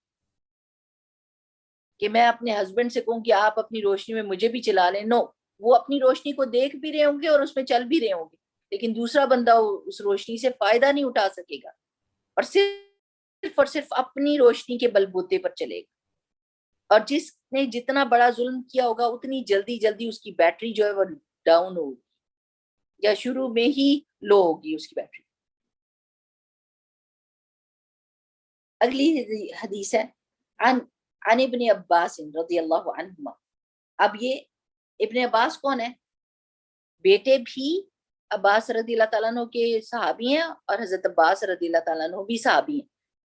کہ میں اپنے ہسبینڈ سے کہوں کہ آپ اپنی روشنی میں مجھے بھی چلا لیں، نو. وہ اپنی روشنی کو دیکھ بھی رہے ہوں گے اور اس میں چل بھی رہے ہوں گے، لیکن دوسرا بندہ اس روشنی سے فائدہ نہیں اٹھا سکے گا اور صرف اپنی روشنی کے بلبوتے پر چلے گا. اور جس نے جتنا بڑا ظلم کیا ہوگا اتنی جلدی جلدی اس کی بیٹری جو ہے وہ ڈاؤن ہوگی یا شروع میں ہی لو ہوگی اس کی بیٹری. اگلی حدیث ہے عن ابن عباس رضی اللہ عنہما. اب یہ ابن عباس کون ہے؟ بیٹے بھی عباس رضی اللہ تعالیٰ عنہ کے صحابی ہیں اور حضرت عباس رضی اللہ تعالیٰ عنہ بھی صحابی ہیں.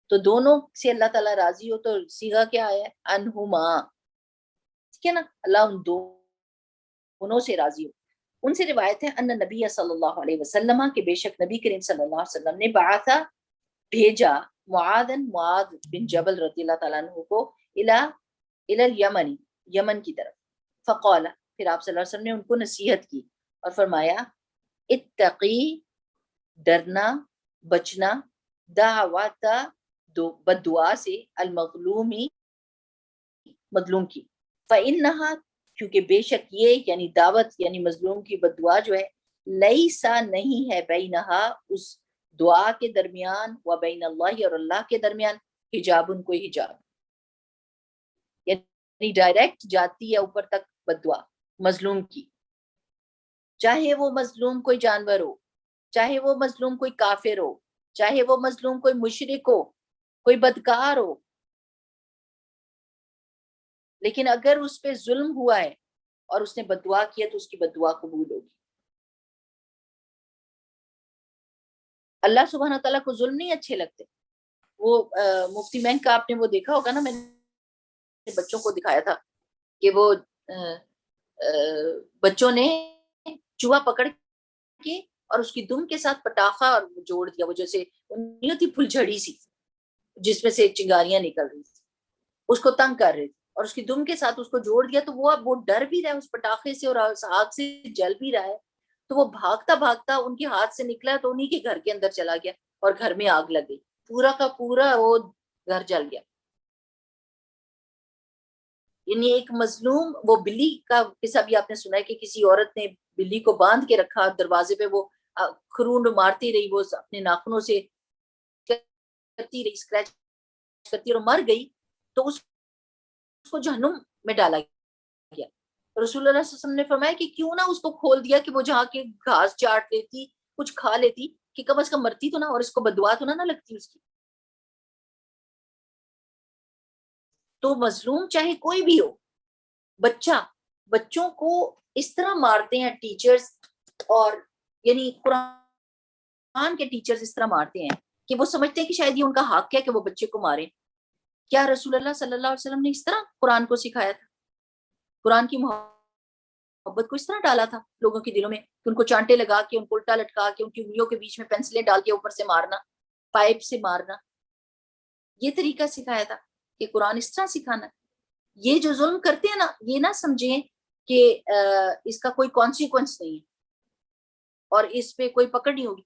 تو دونوں سے اللہ تعالیٰ راضی ہو تو صیغہ کیا آیا ہے؟ انہما. ٹھیک ہے نا، اللہ ان دونوں سے راضی ہو. ان سے روایت ہے ان نبی صلی اللہ علیہ وسلم کہ بے شک نبی کریم صلی اللہ علیہ وسلم نے بعثا بھیجا معاذ بن جبل رضی اللہ تعالیٰ عنہ کو الى الیمن، یمن کی طرف. فقال، پھر آپ صلی اللہ علیہ وسلم نے ان کو نصیحت کی اور فرمایا اتقی، ڈرنا بچنا، دعوت بد دعا سے المظلومی مظلوم کی، فإنہا کیونکہ بے شک یہ یعنی دعوت یعنی مظلوم کی بد دعا جو ہے، لیسا نہیں ہے بینہا اس دعا کے درمیان و بین اللہ اور اللہ کے درمیان حجاب کوئی حجاب، یعنی ڈائریکٹ جاتی ہے اوپر تک بد دعا مظلوم کی، چاہے وہ مظلوم کوئی جانور ہو، چاہے وہ مظلوم کوئی کافر ہو، چاہے وہ مظلوم کوئی مشرک ہو، کوئی بدکار ہو، لیکن اگر اس پہ ظلم ہوا ہے اور اس نے بد دعا کیا تو اس کی بد دعا قبول ہوگی۔ اللہ سبحانہ تعالیٰ کو ظلم نہیں اچھے لگتے۔ وہ مفتی مہنگ کا آپ نے وہ دیکھا ہوگا نا، میں نے بچوں کو دکھایا تھا کہ وہ بچوں نے چوہا پکڑ کے اور اس کی دم کے ساتھ پٹاخہ اور جوڑ دیا، وہ جیسے نہیں ہوتی پھل جھڑی سی جس میں سے چنگاریاں نکل رہی تھی، اس کو تنگ کر رہی تھی اور اس کی دم کے ساتھ اس کو جوڑ دیا، تو وہ ڈر بھی رہا ہے اس پٹاخے سے اور آگ سے جل بھی رہا ہے، تو وہ بھاگتا بھاگتا ان کے ہاتھ سے نکلا تو انہی کے گھر کے اندر چلا گیا اور گھر میں آگ لگ گئی، پورا کا پورا وہ گھر جل گیا۔ یعنی ایک مظلوم، وہ بلی کا قصہ بھی آپ نے سنا ہے کہ کسی عورت نے بلی کو باندھ کے رکھا دروازے پہ، وہ خرون مارتی رہی، وہ اپنے ناخنوں سے کرتی رہی، اسکریچ کرتی اور مر گئی، تو اس کو جہنم میں ڈالا گیا۔ رسول اللہ صلی اللہ علیہ وسلم نے فرمایا کہ کیوں نہ اس کو کھول دیا کہ وہ جہاں کے گھاس چاٹ لیتی، کچھ کھا لیتی، کہ کم از کم مرتی تو نہ اور اس کو بددعا تو نہ لگتی اس کی۔ تو مظلوم چاہے کوئی بھی ہو، بچوں کو اس طرح مارتے ہیں ٹیچرز، اور یعنی قرآن کے ٹیچرز اس طرح مارتے ہیں کہ وہ سمجھتے ہیں کہ شاید یہ ان کا حق ہے کہ وہ بچے کو مارے۔ کیا رسول اللہ صلی اللہ علیہ وسلم نے اس طرح قرآن کو سکھایا تھا؟ قرآن کی محبت کو اس طرح ڈالا تھا لوگوں کے دلوں میں کہ ان کو چانٹے لگا کے، ان کو الٹا لٹکا کے، ان کی انگلیوں کے بیچ میں پینسلیں ڈال کے اوپر سے مارنا، پائپ سے مارنا، یہ طریقہ سکھایا تھا کہ قرآن اس طرح سکھانا۔ یہ جو ظلم کرتے ہیں نا، یہ نہ سمجھیں کہ اس کا کوئی کانسیکوینس نہیں ہے اور اس پہ کوئی پکڑ نہیں ہوگی۔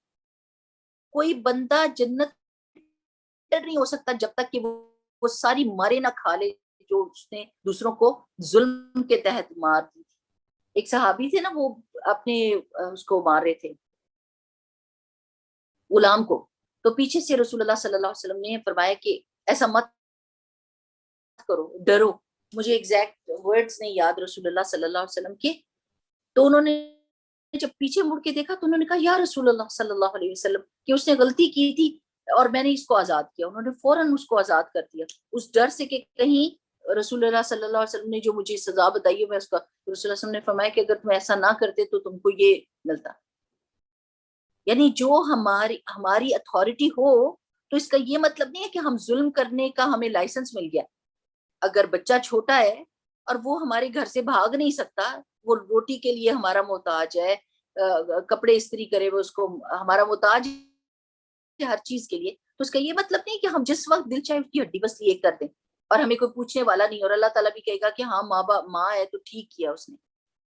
کوئی بندہ جنت نہیں ہو سکتا جب تک کہ وہ ساری مارے نہ کھا لے جو اس نے دوسروں کو ظلم کے تحت مار دی تھی۔ ایک صحابی تھے نا، وہ اپنے اس کو مار رہے تھے غلام کو، تو پیچھے سے رسول اللہ صلی اللہ علیہ وسلم نے فرمایا کہ ایسا مت کرو، ڈرو۔ مجھے ایگزیکٹ ورڈز نہیں یاد رسول اللہ صلی اللہ علیہ وسلم کے، تو انہوں نے جب پیچھے مڑ کے دیکھا تو انہوں نے کہا یا رسول اللہ صلی اللہ علیہ وسلم کہ اس نے غلطی کی تھی اور میں نے اس کو آزاد کیا۔ انہوں نے فوراً اس کو آزاد کر دیا، اس ڈر سے کہ کہیں رسول اللہ صلی اللہ علیہ وسلم نے جو مجھے سزا بتائی ہے میں اس کا، رسول اللہ علیہ وسلم نے فرمایا کہ اگر تم ایسا نہ کرتے تو تم کو یہ ملتا۔ یعنی جو ہماری اتھارٹی ہو تو اس کا یہ مطلب نہیں ہے کہ ہم ظلم کرنے کا ہمیں لائسنس مل گیا۔ اگر بچہ چھوٹا ہے اور وہ ہمارے گھر سے بھاگ نہیں سکتا، وہ روٹی کے لیے ہمارا محتاج ہے، کپڑے استری کرے وہ اس کو ہمارا محتاج ہے ہر چیز کے لیے، تو اس کا یہ مطلب نہیں کہ ہم جس وقت دل چاہے اس کی ہڈی بس یہ کر دیں اور ہمیں کوئی پوچھنے والا نہیں، اور اللہ تعالیٰ بھی کہے گا کہ ہاں ماں ہے تو ٹھیک کیا اس نے۔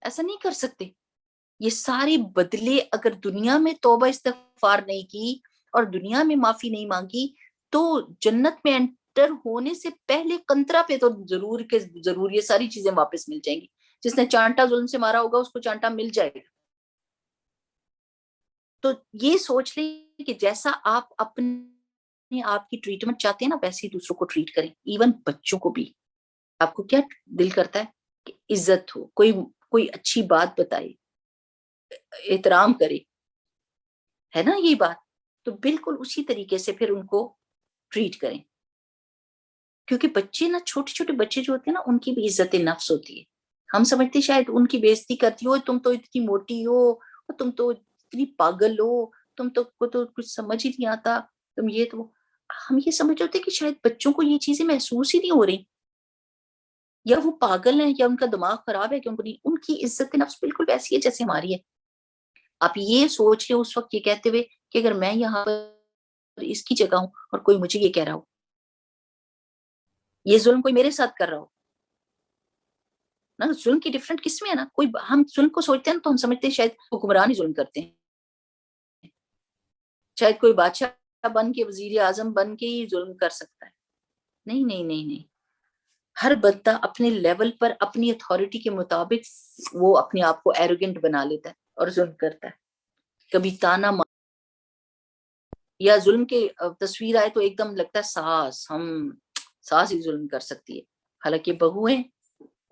ایسا نہیں کر سکتے۔ یہ سارے بدلے اگر دنیا میں توبہ استغفار نہیں کی اور دنیا میں معافی نہیں مانگی تو جنت میں انٹر ہونے سے پہلے قنطرہ پہ تو ضرور یہ ساری چیزیں واپس مل جائیں گی۔ جس نے چانٹا ظلم سے مارا ہوگا اس کو چانٹا مل جائے گا۔ تو یہ سوچ لیں کہ جیسا آپ اپنے آپ کی ٹریٹمنٹ چاہتے ہیں نا، ویسے ہی دوسروں کو ٹریٹ کریں، ایون بچوں کو بھی۔ آپ کو کیا دل کرتا ہے کہ عزت ہو، کوئی اچھی بات بتائے، احترام کرے، ہے نا یہ بات، تو بالکل اسی طریقے سے پھر ان کو ٹریٹ کریں۔ کیونکہ بچے نا، چھوٹے چھوٹے بچے جو ہوتے ہیں نا، ان کی بھی عزت نفس ہوتی ہے۔ ہم سمجھتے شاید ان کی بےعزتی کرتی ہو، تم تو اتنی موٹی ہو، تم تو اتنی پاگل ہو، تم تو کچھ سمجھ ہی نہیں آتا، تم یہ تو، ہم یہ سمجھ ہوتے کہ شاید بچوں کو یہ چیزیں محسوس ہی نہیں ہو رہی، یا وہ پاگل ہیں یا ان کا دماغ خراب ہے کہ ان کی عزت نفس بالکل ویسی ہے جیسے ہماری ہے۔ آپ یہ سوچ لیں اس وقت یہ کہتے ہوئے کہ اگر میں یہاں پر اس کی جگہ ہوں اور کوئی مجھے یہ کہہ رہا ہو، یہ ظلم کوئی میرے ساتھ کر رہا ہو نا، ظلم کی ڈفرنٹ قسمیں ہیں نا، کوئی ہم ظلم کو سوچتے ہیں تو ہم سمجھتے ہیں شاید حکمران ہی ظلم کرتے ہیں، شاید کوئی بادشاہ بن کے وزیر اعظم بن کے ہی ظلم کر سکتا ہے. نہیں نہیں نہیں نہیں, ہر بندہ اپنے لیول پر اپنی اتھارٹی کے مطابق وہ اپنے آپ کو ایروگنٹ بنا لیتا ہے اور ظلم کرتا ہے. کبھی تانا یا ظلم کے تصویر آئے تو ایک دم لگتا ہے ساس ہی ظلم کر سکتی ہے, حالانکہ بہویں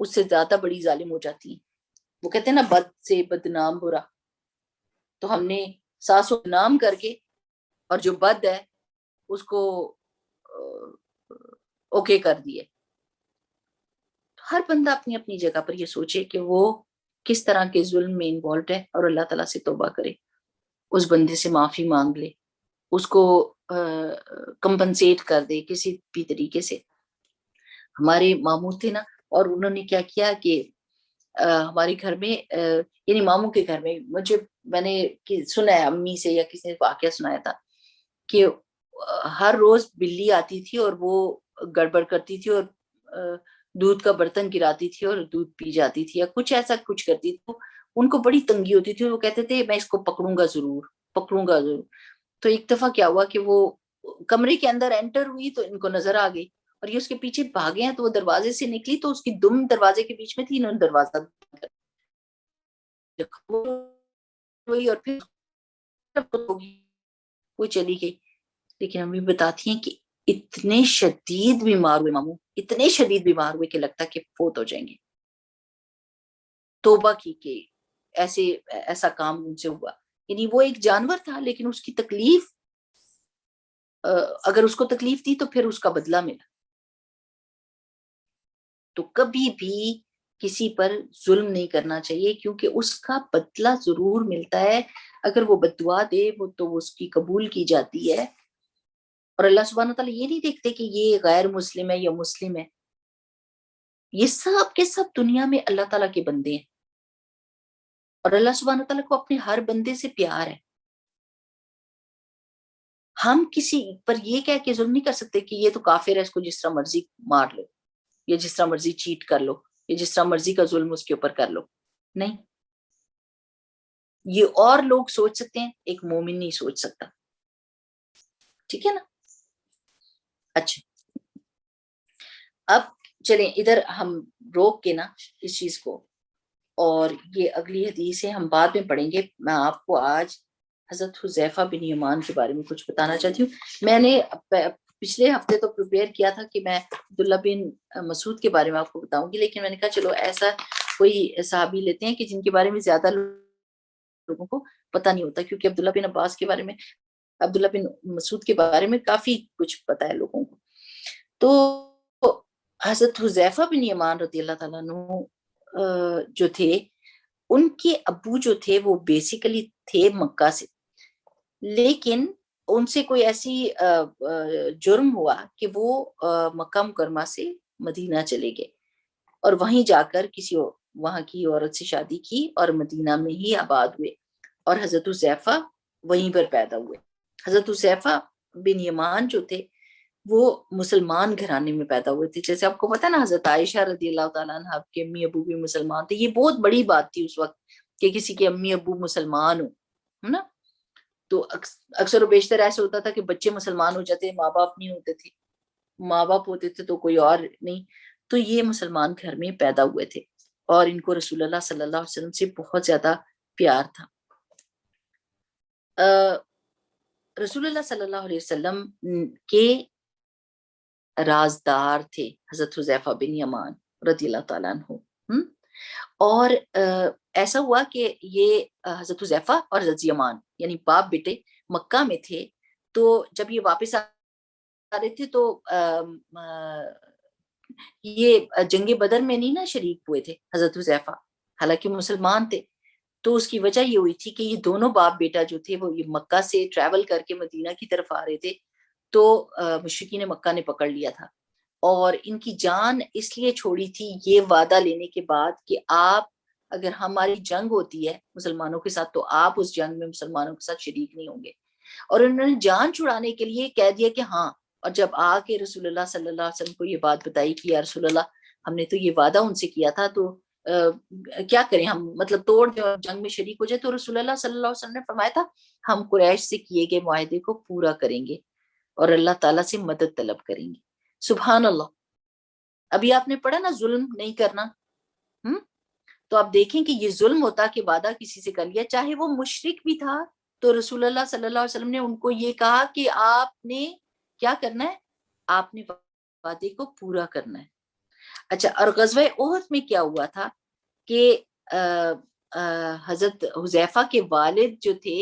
اس سے زیادہ بڑی ظالم ہو جاتی ہیں. وہ کہتے ہیں نا بد سے بدنام برا, تو ہم نے ساس کو نام کر کے اور جو بد ہے اس کو اوکے کر دیے. ہر بندہ اپنی اپنی جگہ پر یہ سوچے کہ وہ کس طرح کے ظلم میں انوالوڈ ہے اور اللہ تعالیٰ سے توبہ کرے, اس بندے سے معافی مانگ لے, اس کو کمپنسیٹ کر دے کسی بھی طریقے سے. ہمارے ماموں تھے نا, اور انہوں نے کیا کیا کہ ہمارے گھر میں یعنی ماموں کے گھر میں میں نے سنا ہے امی سے یا کسی نے واقعہ سنایا تھا کہ ہر روز بلی آتی تھی اور وہ گڑبڑ کرتی تھی اور دودھ کا برتن گراتی تھی اور دودھ پی جاتی تھی یا کچھ ایسا کچھ کرتی تھی. ان کو بڑی تنگی ہوتی تھی, وہ کہتے تھے میں اس کو پکڑوں گا ضرور. تو ایک دفعہ کیا ہوا کہ وہ کمرے کے اندر انٹر ہوئی تو ان کو نظر آ گئی اور یہ اس کے پیچھے بھاگے ہیں, تو وہ دروازے سے نکلی تو اس کی دم دروازے کے بیچ میں تھی, انہوں نے دروازہ اور پھر وہ چلی گئی. لیکن امی بتاتی ہیں کہ اتنے شدید بیمار ہوئے ماموں, اتنے شدید بیمار ہوئے کہ لگتا کہ فوت ہو جائیں گے. توبہ کی کہ ایسا کام ان سے ہوا. یعنی وہ ایک جانور تھا لیکن اس کی تکلیف, اگر اس کو تکلیف دی تو پھر اس کا بدلہ ملا. تو کبھی بھی کسی پر ظلم نہیں کرنا چاہیے, کیونکہ اس کا بدلہ ضرور ملتا ہے. اگر وہ بددعا دے وہ تو اس کی قبول کی جاتی ہے, اور اللہ سبحانہ وتعالیٰ یہ نہیں دیکھتے کہ یہ غیر مسلم ہے یا مسلم ہے. یہ سب کے سب دنیا میں اللہ تعالیٰ کے بندے ہیں, اور اللہ سبحانہ وتعالیٰ کو اپنے ہر بندے سے پیار ہے. ہم کسی پر یہ کہہ کے ظلم نہیں کر سکتے کہ یہ تو کافر ہے, اس کو جس طرح مرضی مار لو یا جس طرح مرضی چیٹ کر لو یا جس طرح مرضی کا ظلم اس کے اوپر کر لو. نہیں, یہ اور لوگ سوچ سکتے ہیں, ایک مومن نہیں سوچ سکتا. ٹھیک ہے نا. اچھا, اب چلیں ادھر ہم روک کے نا اس چیز کو, اور یہ اگلی حدیث ہے ہم بعد میں پڑھیں گے. میں آپ کو آج حضرت حذیفہ بن یمان کے بارے میں کچھ بتانا چاہتی ہوں. میں نے پچھلے ہفتے تو پریپیئر کیا تھا کہ میں عبداللہ بن مسعود کے بارے میں آپ کو بتاؤں گی, لیکن میں نے کہا چلو ایسا کوئی صحابی لیتے ہیں کہ جن کے بارے میں زیادہ لوگوں کو پتہ نہیں ہوتا, کیونکہ عبداللہ بن عباس کے بارے میں, عبداللہ بن مسعود کے بارے میں کافی کچھ پتا ہے لوگوں کو. تو حضرت حذیفہ بن یمان رضی اللہ تعالیٰ عنہ جو تھے, ان کے ابو جو تھے وہ بیسیکلی تھے مکہ سے, لیکن ان سے کوئی ایسی جرم ہوا کہ وہ مکہ مکرمہ سے مدینہ چلے گئے اور وہیں جا کر کسی وہاں کی عورت سے شادی کی اور مدینہ میں ہی آباد ہوئے, اور حضرت حذیفہ وہیں پر پیدا ہوئے. حضرت حذیفہ بن یمان جو تھے وہ مسلمان گھرانے میں پیدا ہوئے تھے. جیسے آپ کو پتا نا حضرت عائشہ رضی اللہ تعالیٰ عنہ کے امی ابو بھی مسلمان تھے. یہ بہت بڑی بات تھی اس وقت کہ کسی کے امی ابو مسلمان ہوں, ہے نا. تو اکثر و بیشتر ایسا ہوتا تھا کہ بچے مسلمان ہو جاتے, ماں باپ نہیں ہوتے تھے, ماں باپ ہوتے تھے تو کوئی اور نہیں. تو یہ مسلمان گھر میں پیدا ہوئے تھے اور ان کو رسول اللہ صلی اللہ علیہ وسلم سے بہت زیادہ پیار تھا. رسول اللہ صلی اللہ علیہ وسلم کے رازدار تھے حضرت حذیفہ بن یمان رضی اللہ تعالیٰ عنہ. اور ایسا ہوا کہ یہ حضرت حذیفہ اور حضرت یمان یعنی باپ بیٹے مکہ میں تھے. تو جب یہ واپس آ رہے تھے تو یہ جنگ بدر میں نہیں نا شریک ہوئے تھے حضرت حذیفہ, حالانکہ مسلمان تھے. تو اس کی وجہ یہ ہوئی تھی کہ یہ دونوں باپ بیٹا جو تھے وہ یہ مکہ سے ٹریول کر کے مدینہ کی طرف آ رہے تھے. تو مشرکین مکہ نے پکڑ لیا تھا اور ان کی جان اس لیے چھوڑی تھی یہ وعدہ لینے کے بعد کہ آپ اگر ہماری جنگ ہوتی ہے مسلمانوں کے ساتھ تو آپ اس جنگ میں مسلمانوں کے ساتھ شریک نہیں ہوں گے. اور انہوں نے جان چھڑانے کے لیے کہہ دیا کہ ہاں, اور جب آ کے رسول اللہ صلی اللہ علیہ وسلم کو یہ بات بتائی کہ یا رسول اللہ ہم نے تو یہ وعدہ ان سے کیا تھا, تو کیا کریں ہم، مطلب توڑ دیں اور جنگ میں شریک ہو جائے. تو رسول اللہ صلی اللہ علیہ وسلم نے فرمایا تھا ہم قریش سے کیے گئے معاہدے کو پورا کریں گے اور اللہ تعالیٰ سے مدد طلب کریں گے. سبحان اللہ. ابھی آپ نے پڑھا نا ظلم نہیں کرنا. تو آپ دیکھیں کہ یہ ظلم ہوتا کہ وعدہ کسی سے کر لیا، چاہے وہ مشرک بھی تھا تو رسول اللہ صلی اللہ علیہ وسلم نے ان کو یہ کہا کہ آپ نے کیا کرنا ہے، آپ نے وعدے کو پورا کرنا ہے. اچھا، اور غزوہ احد میں کیا ہوا تھا کہ حضرت حذیفہ کے والد جو تھے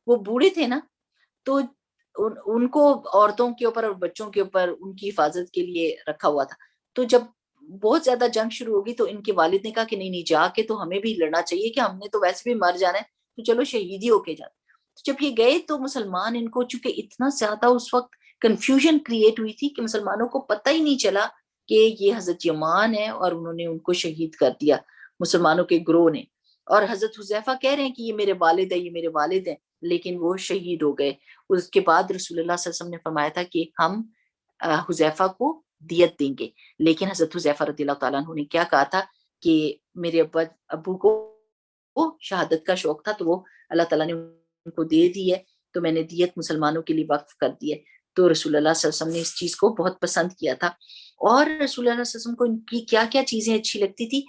وہ بوڑھے تھے نا، تو ان کو عورتوں کے اوپر اور بچوں کے اوپر ان کی حفاظت کے لیے رکھا ہوا تھا. تو جب بہت زیادہ جنگ شروع ہوگی تو ان کے والد نے کہا کہ نہیں جا کے تو ہمیں بھی لڑنا چاہیے، کہ ہم نے تو ویسے بھی مر جانا ہے تو چلو شہید ہی ہو کے جاتے. تو جب یہ گئے تو مسلمان ان کو چونکہ اتنا زیادہ اس وقت کنفیوژن کریٹ ہوئی تھی کہ مسلمانوں کو پتہ ہی نہیں چلا کہ یہ حضرت یمان ہے، اور انہوں نے ان کو شہید کر دیا مسلمانوں کے گروہ نے. اور حضرت حذیفہ کہہ رہے ہیں کہ یہ میرے والد ہیں، یہ میرے والد ہیں، لیکن وہ شہید ہو گئے. اس کے بعد رسول اللہ صلی اللہ علیہ وسلم نے فرمایا تھا کہ ہم حذیفہ کو دیت دیں گے. لیکن حضرت حذیفہ رضی اللہ تعالیٰ عنہ نے کیا کہا تھا کہ میرے ابو کو شہادت کا شوق تھا، تو وہ اللہ تعالیٰ نے ان کو دے دی ہے، تو میں نے دیت مسلمانوں کے لیے وقف کر دی ہے. تو رسول اللہ صلی اللہ علیہ وسلم نے اس چیز کو بہت پسند کیا تھا. اور رسول اللہ صلی اللہ علیہ وسلم کو ان کی کیا کیا چیزیں اچھی لگتی تھی.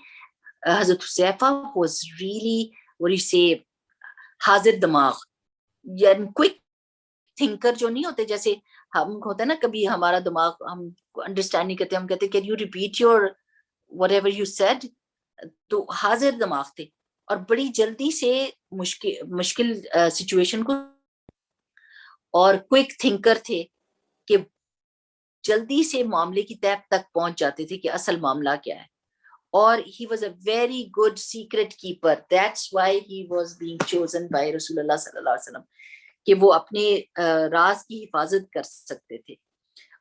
حضرت Huzaifa was really what do you say حاضر دماغ، یعنی کوئک تھنکر جو نہیں ہوتے، جیسے ہم ہوتا ہے نا کبھی ہمارا دماغ ہم انڈرسٹینڈ نہیں کرتے، ہم کہتے can you repeat your what ever you said. تو حاضر دماغ تھے اور بڑی جلدی سے مشکل سچویشن کو، اور کوئک تھنکر تھے کہ جلدی سے معاملے کی تہ تک پہنچ جاتے تھے کہ اصل معاملہ کیا ہے. اور he was a very good secret keeper. That's why he was being chosen by رسول اللہ صلی اللہ علیہ وسلم کہ وہ اپنے راز کی حفاظت کر سکتے تھے.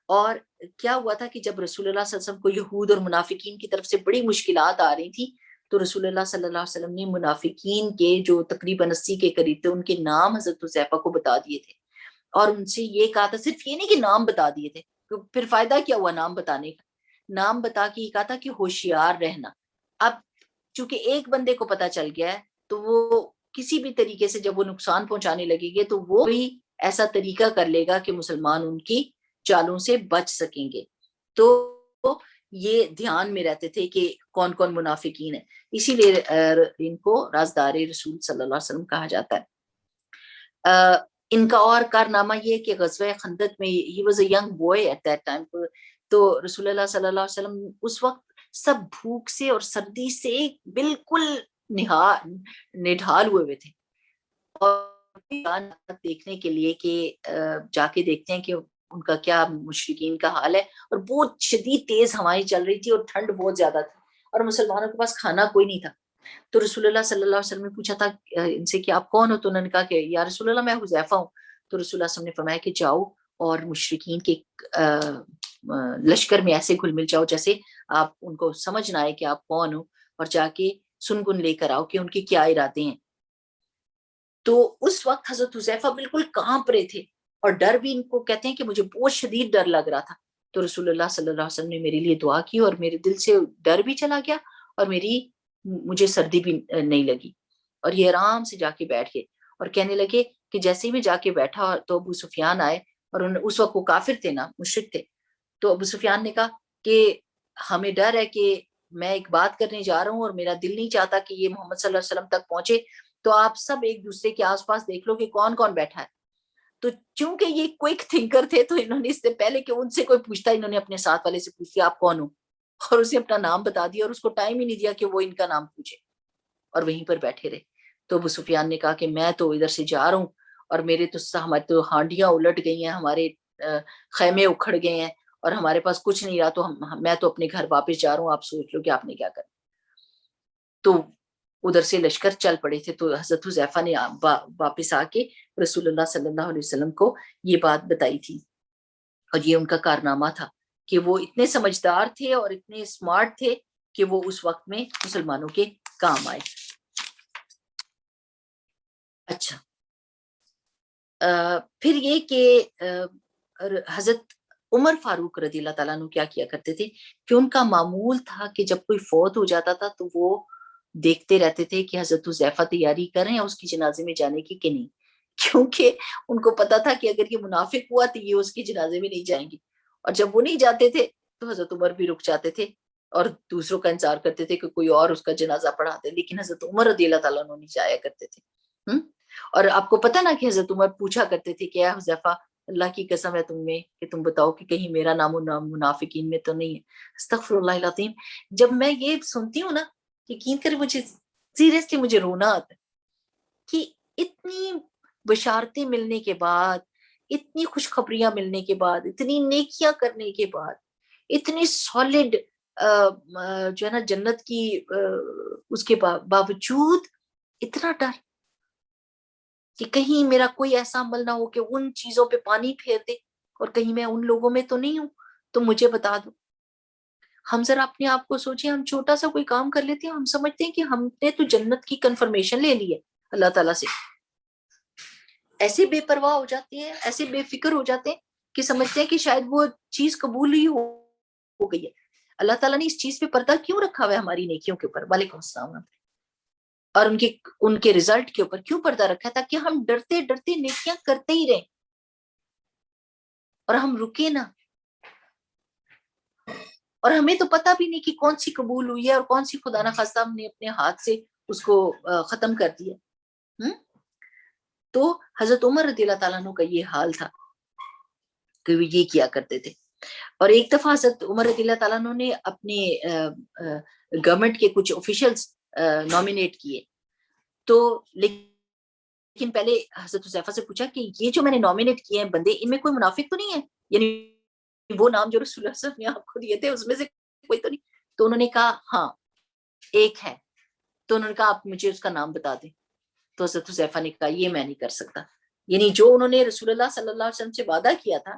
اور کیا ہوا تھا کہ جب رسول اللہ صلی اللہ علیہ وسلم کو یہود اور منافقین کی طرف سے بڑی مشکلات آ رہی تھی تو رسول اللہ صلی اللہ علیہ وسلم نے منافقین کے جو تقریباً 80 کے قریب تھے ان کے نام حضرت حذیفہ کو بتا دیے تھے، اور ان سے یہ کہا تھا، صرف یہ نہیں کہ نام بتا دیے تھے، پھر فائدہ کیا ہوا نام بتانے کا، نام بتا کے یہ کہا تھا کہ ہوشیار رہنا. اب چونکہ ایک بندے کو پتا چل گیا ہے تو وہ کسی بھی طریقے سے جب وہ نقصان پہنچانے لگے گے تو وہ بھی ایسا طریقہ کر لے گا کہ مسلمان ان کی چالوں سے بچ سکیں گے. تو یہ دھیان میں رہتے تھے کہ کون کون منافقین ہیں، اسی لیے ان کو رازدار رسول صلی اللہ علیہ وسلم کہا جاتا ہے. ان کا اور کارنامہ یہ کہ غزوہ خندق میں he was a young boy at that time. تو رسول اللہ صلی اللہ علیہ وسلم اس وقت سب بھوک سے اور سردی سے بالکل نڈھال ہوئے تھے، اور دیکھنے کے لیے کہ جا کے دیکھتے ہیں کہ ان کا کیا مشرکین کا حال ہے. اور بہت شدید تیز ہوائیں چل رہی تھی اور ٹھنڈ بہت زیادہ تھی اور مسلمانوں کے پاس کھانا کوئی نہیں تھا. تو رسول اللہ صلی اللہ علیہ وسلم نے پوچھا تھا ان سے کہ آپ کون ہو؟ تو انہوں نے کہا کہ یا رسول اللہ میں حذیفہ ہوں. تو رسول اللہ صلی اللہ علیہ وسلم نے فرمایا کہ جاؤ اور مشرکین کے لشکر میں ایسے گھل مل جاؤ جیسے آپ ان کو سمجھ نہ آئے کہ آپ کون ہو، اور جا کے سنگن لے کر آؤ کہ ان کے کیا ارادے ہیں. تو اس وقت حضرت حذیفہ بالکل کانپ رہے تھے اور ڈر بھی، ان کو کہتے ہیں کہ مجھے بہت شدید ڈر لگ رہا تھا. تو رسول اللہ صلی اللہ علیہ وسلم نے میرے لیے دعا کی اور میرے دل سے ڈر بھی چلا گیا اور مجھے سردی بھی نہیں لگی. اور یہ آرام سے جا کے بیٹھ گئے اور کہنے لگے کہ جیسے ہی میں جا کے بیٹھا تو ابو سفیان آئے، اور اس وقت وہ کافر تھے نا، مشرک تھے. تو ابو سفیان نے کہا کہ ہمیں ڈر ہے کہ میں ایک بات کرنے جا رہا ہوں اور میرا دل نہیں چاہتا کہ یہ محمد صلی اللہ علیہ وسلم تک پہنچے، تو آپ سب ایک دوسرے کے آس پاس دیکھ لو کہ کون کون بیٹھا ہے. تو چونکہ یہ کوئک تھنکر تھے تو انہوں نے اس سے پہلے کہ ان سے کوئی پوچھتا، انہوں نے اپنے ساتھ والے سے پوچھ لیا آپ کون ہو، اور اسے اپنا نام بتا دیا اور اس کو ٹائم ہی نہیں دیا کہ وہ ان کا نام پوچھے، اور وہیں پر بیٹھے رہے. تو ابو سفیان نے کہا کہ میں تو ادھر سے جا رہا ہوں اور ہماری تو ہانڈیاں الٹ گئی ہیں، ہمارے خیمے اکھڑ گئے ہیں اور ہمارے پاس کچھ نہیں رہا، تو میں تو اپنے گھر واپس جا رہا ہوں، آپ سوچ لو کہ آپ نے کیا کرنا. تو ادھر سے لشکر چل پڑے تھے. تو حضرت حذیفہ نے واپس آ کے رسول اللہ صلی اللہ علیہ وسلم کو یہ بات بتائی تھی، اور یہ ان کا کارنامہ تھا کہ وہ اتنے سمجھدار تھے اور اتنے اسمارٹ تھے کہ وہ اس وقت میں مسلمانوں کے کام آئے. اچھا، پھر یہ کہ حضرت عمر فاروق رضی اللہ تعالیٰ عنہ کیا کیا کرتے تھے کہ ان کا معمول تھا کہ جب کوئی فوت ہو جاتا تھا تو وہ دیکھتے رہتے تھے کہ حضرت حذیفہ تیاری کریں یا اس کی جنازے میں جانے کی کہ نہیں، کیونکہ ان کو پتا تھا کہ اگر یہ منافق ہوا تو یہ اس کے جنازے میں نہیں جائیں گے، اور جب وہ نہیں جاتے تھے تو حضرت عمر بھی رک جاتے تھے اور دوسروں کا انتظار کرتے تھے کہ کوئی اور اس کا جنازہ پڑھاتے، لیکن حضرت عمر رضی اللہ تعالیٰ عنہ نہیں جایا کرتے تھے۔ اور آپ کو پتا نا کہ حضرت عمر پوچھا کرتے تھے کہ اے حذیفہ اللہ کی قسم ہے تم میں کہ تم بتاؤ کہ کہیں میرا نام و نام منافقین میں تو نہیں ہے۔ استغفر اللہ العظیم، جب میں یہ سنتی ہوں نا، یقین کرے مجھے سیریسلی مجھے رونا آتا ہے کہ اتنی بشارتیں ملنے کے بعد، اتنی خوشخبریاں ملنے کے بعد، اتنی نیکیاں کرنے کے بعد، اتنی سالڈ جو ہے نا جنت کی اس کے باوجود اتنا ڈر کہ کہیں میرا کوئی ایسا عمل نہ ہو کہ ان چیزوں پہ پانی پھیر دے، اور کہیں میں ان لوگوں میں تو نہیں ہوں، تو مجھے بتا دو۔ ہم ذرا اپنے آپ کو سوچیں، ہم چھوٹا سا کوئی کام کر لیتے ہیں، ہم سمجھتے ہیں کہ ہم نے تو جنت کی کنفرمیشن لے لی ہے اللہ تعالیٰ سے، ایسے بے پرواہ ہو جاتے ہیں، ایسے بے فکر ہو جاتے ہیں کہ سمجھتے ہیں کہ شاید وہ چیز قبول ہی ہو گئی ہے۔ اللہ تعالیٰ نے اس چیز پہ پردہ کیوں رکھا ہوا ہے ہماری نیکیوں کے اوپر؟ وعلیکم السلام۔ اور ان کے رزلٹ کے اوپر کیوں پردہ رکھا ہے؟ تاکہ ہم ڈرتے ڈرتے نیکیاں کرتے ہی رہیں اور ہم رکے نہ، اور ہمیں تو پتہ بھی نہیں کہ کون سی قبول ہوئی ہے اور کون سی خدا نخواستہ ہم نے اپنے ہاتھ سے اس کو ختم کر دیا۔ تو حضرت عمر رضی اللہ تعالیٰ عنہ کا یہ حال تھا کہ وہ یہ کیا کرتے تھے۔ اور ایک دفعہ حضرت عمر رضی اللہ تعالیٰ عنہ نے اپنے گورنمنٹ کے کچھ آفیشلز نامینیٹ کیے، تو لیکن پہلے حضرت حذیفہ سے پوچھا کہ یہ جو میں نے نامینیٹ کیے ہیں بندے، ان میں کوئی منافق تو نہیں ہے؟ یعنی وہ نام جو رسول اللہ صلی اللہ علیہ وسلم نے آپ کو دیے تھے اس میں سے کوئی تو نہیں؟ تو انہوں نے کہا ہاں ایک ہے۔ تو انہوں نے کہا آپ مجھے اس کا نام بتا دیں۔ تو حضرت حذیفہ نے کہا یہ میں نہیں کر سکتا، یعنی جو انہوں نے رسول اللہ صلی اللہ علیہ وسلم سے وعدہ کیا تھا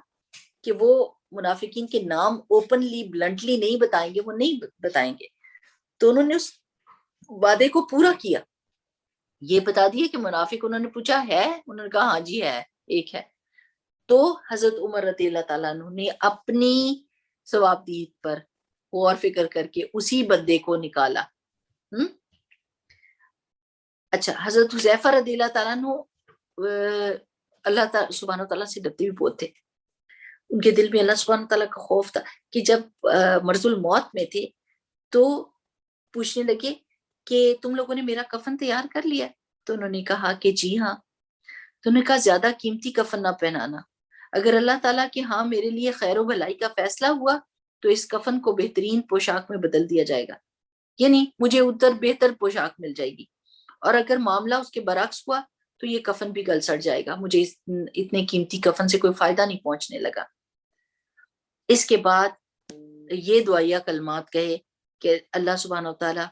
کہ وہ منافقین کے نام اوپنلی بلنٹلی نہیں بتائیں گے، وہ نہیں بتائیں گے، تو انہوں نے اس وعدے کو پورا کیا، یہ بتا دیا کہ منافق، انہوں نے پوچھا ہے، انہوں نے کہا ہاں جی ہے، ایک ہے۔ تو حضرت عمر رضی اللہ تعالیٰ عنہ نے اپنی ثوابدید پر غور فکر کر کے اسی بندے کو نکالا۔ اچھا، حضرت حذیفہ رضی اللہ تعالیٰ عنہ اللہ تعالیٰ سبحانہ تعالیٰ سے ڈرتے بھی بہت تھے، ان کے دل میں اللہ سبحانہ تعالیٰ کا خوف تھا کہ جب مرض الموت میں تھے تو پوچھنے لگے کہ تم لوگوں نے میرا کفن تیار کر لیا؟ تو انہوں نے کہا کہ جی ہاں۔ تو انہوں نے کہا زیادہ قیمتی کفن نہ پہنانا، اگر اللہ تعالیٰ کہ ہاں میرے لیے خیر و بھلائی کا فیصلہ ہوا تو اس کفن کو بہترین پوشاک میں بدل دیا جائے گا، یعنی مجھے ادھر بہتر پوشاک مل جائے گی، اور اگر معاملہ اس کے برعکس ہوا تو یہ کفن بھی گل سڑ جائے گا، مجھے اتنے قیمتی کفن سے کوئی فائدہ نہیں پہنچنے لگا۔ اس کے بعد یہ دعائیہ کلمات کہے کہ اللہ سبحانہ وتعالیٰ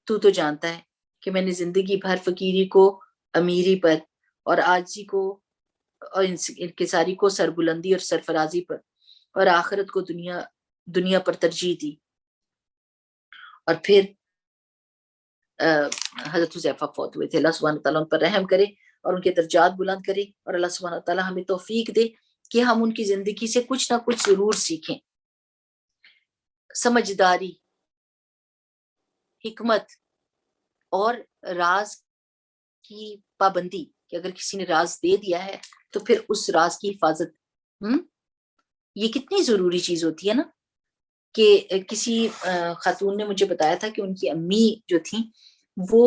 تو جانتا ہے کہ میں نے زندگی بھر فقیری کو امیری پر اور عاجزی کو اور انکساری کو سربلندی اور سرفرازی پر اور آخرت کو دنیا پر ترجیح دی۔ اور پھر حضرت حذیفہ فوت ہوئے تھے، اللہ سبحانہ تعالیٰ ان پر رحم کرے اور ان کے درجات بلند کرے، اور اللہ سبحانہ تعالیٰ ہمیں توفیق دے کہ ہم ان کی زندگی سے کچھ نہ کچھ ضرور سیکھیں، سمجھداری، حکمت اور راز کی پابندی، کہ اگر کسی نے راز دے دیا ہے تو پھر اس راز کی حفاظت، یہ کتنی ضروری چیز ہوتی ہے نا۔ کہ کسی خاتون نے مجھے بتایا تھا کہ ان کی امی جو تھیں وہ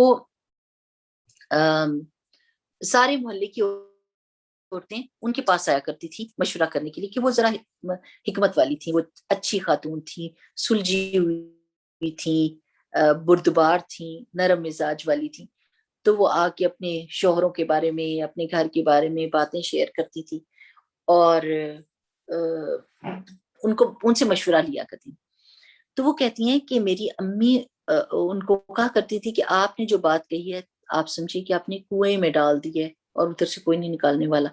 سارے محلے کی عورتیں ان کے پاس آیا کرتی تھی مشورہ کرنے کے لیے کہ وہ ذرا حکمت والی تھیں، وہ اچھی خاتون تھیں، سلجھی ہوئی تھیں، بردبار تھیں، نرم مزاج والی تھیں، تو وہ آ کے اپنے شوہروں کے بارے میں، اپنے گھر کے بارے میں باتیں شیئر کرتی تھی اور ان سے مشورہ لیا کرتی۔ تو وہ کہتی ہیں کہ میری امی ان کو کہا کرتی تھی کہ آپ نے جو بات کہی ہے آپ سمجھے کہ آپ نے کنویں میں ڈال دی ہے اور ادھر سے کوئی نہیں نکالنے والا،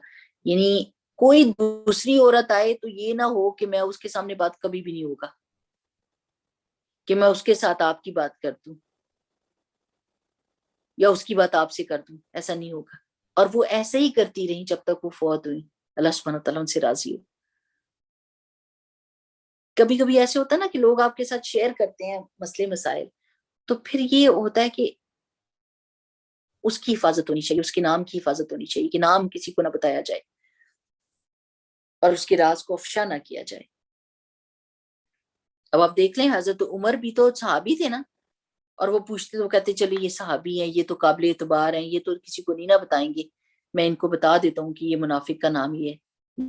یعنی کوئی دوسری عورت آئے تو یہ نہ ہو کہ میں اس کے سامنے بات کبھی بھی نہیں ہوگا کہ میں اس کے ساتھ آپ کی بات کر دوں یا اس کی بات آپ سے کر دوں، ایسا نہیں ہوگا۔ اور وہ ایسے ہی کرتی رہی جب تک وہ فوت ہوئی، اللہ سبحانہ تعالیٰ ان سے راضی ہو۔ کبھی کبھی ایسے ہوتا ہے نا کہ لوگ آپ کے ساتھ شیئر کرتے ہیں مسئلے مسائل، تو پھر یہ ہوتا ہے کہ اس کی حفاظت ہونی چاہیے، اس کے نام کی حفاظت ہونی چاہیے کہ نام کسی کو نہ بتایا جائے اور اس کے راز کو افشا نہ کیا جائے۔ اب آپ دیکھ لیں حضرت عمر بھی تو صحابی تھے نا، اور وہ پوچھتے تو وہ کہتے چلے یہ صحابی ہیں، یہ تو قابل اعتبار ہیں، یہ تو کسی کو نہیں نہ بتائیں گے، میں ان کو بتا دیتا ہوں کہ یہ منافق کا نام یہ ہے،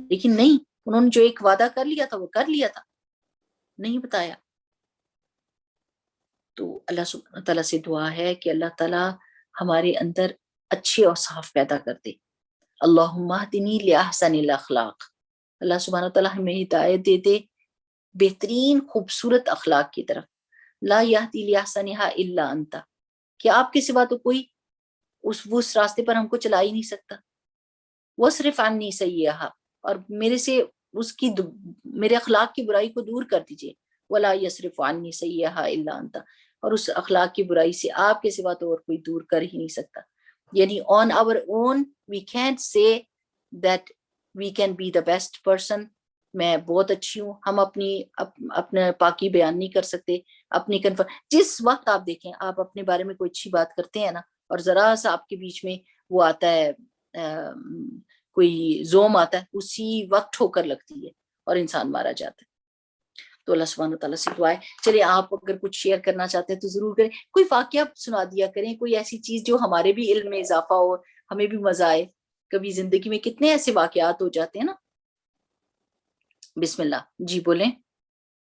لیکن نہیں، انہوں نے جو ایک وعدہ کر لیا تھا وہ کر لیا تھا، نہیں بتایا۔ تو اللہ سبحانہ تعالیٰ سے دعا ہے کہ اللہ تعالیٰ ہمارے اندر اچھے اوصاف پیدا کر دے۔ اللہم اہدنی لأحسن الاخلاق، اللہ سبحانہ تعالیٰ ہمیں ہدایت دے دے بہترین خوبصورت اخلاق کی طرف۔ لا یہدی لأحسنہا الا انت، کہ آپ کے سوا تو کوئی اس راستے پر ہم کو چلا ہی نہیں سکتا۔ وصرف عنی سیئہا، اور میرے سے میرے اخلاق کی برائی کو دور کر دیجئے۔ ولا یصرف عنی سیئہا الا انت، اور اس اخلاق کی برائی سے آپ کے سوا تو اور کوئی دور کر ہی نہیں سکتا۔ یعنی on our own we can't say that we can be the best person، میں بہت اچھی ہوں، ہم اپنا پاکی بیان نہیں کر سکتے، اپنی جس وقت آپ دیکھیں آپ اپنے بارے میں کوئی اچھی بات کرتے ہیں نا، اور ذرا سا آپ کے بیچ میں وہ آتا ہے کوئی زوم آتا ہے، اسی وقت ٹھوکر لگتی ہے اور انسان مارا جاتا ہے۔ تو اللہ سبحانہ تعالیٰ سے دعا ہے، چلے آپ اگر کچھ شیئر کرنا چاہتے ہیں تو ضرور کریں، کوئی واقعہ سنا دیا کریں، کوئی ایسی چیز جو ہمارے بھی علم میں اضافہ ہو، ہمیں بھی مزہ آئے۔ کبھی زندگی میں کتنے ایسے واقعات ہو جاتے ہیں نا۔ بسم اللہ، جی بولیں۔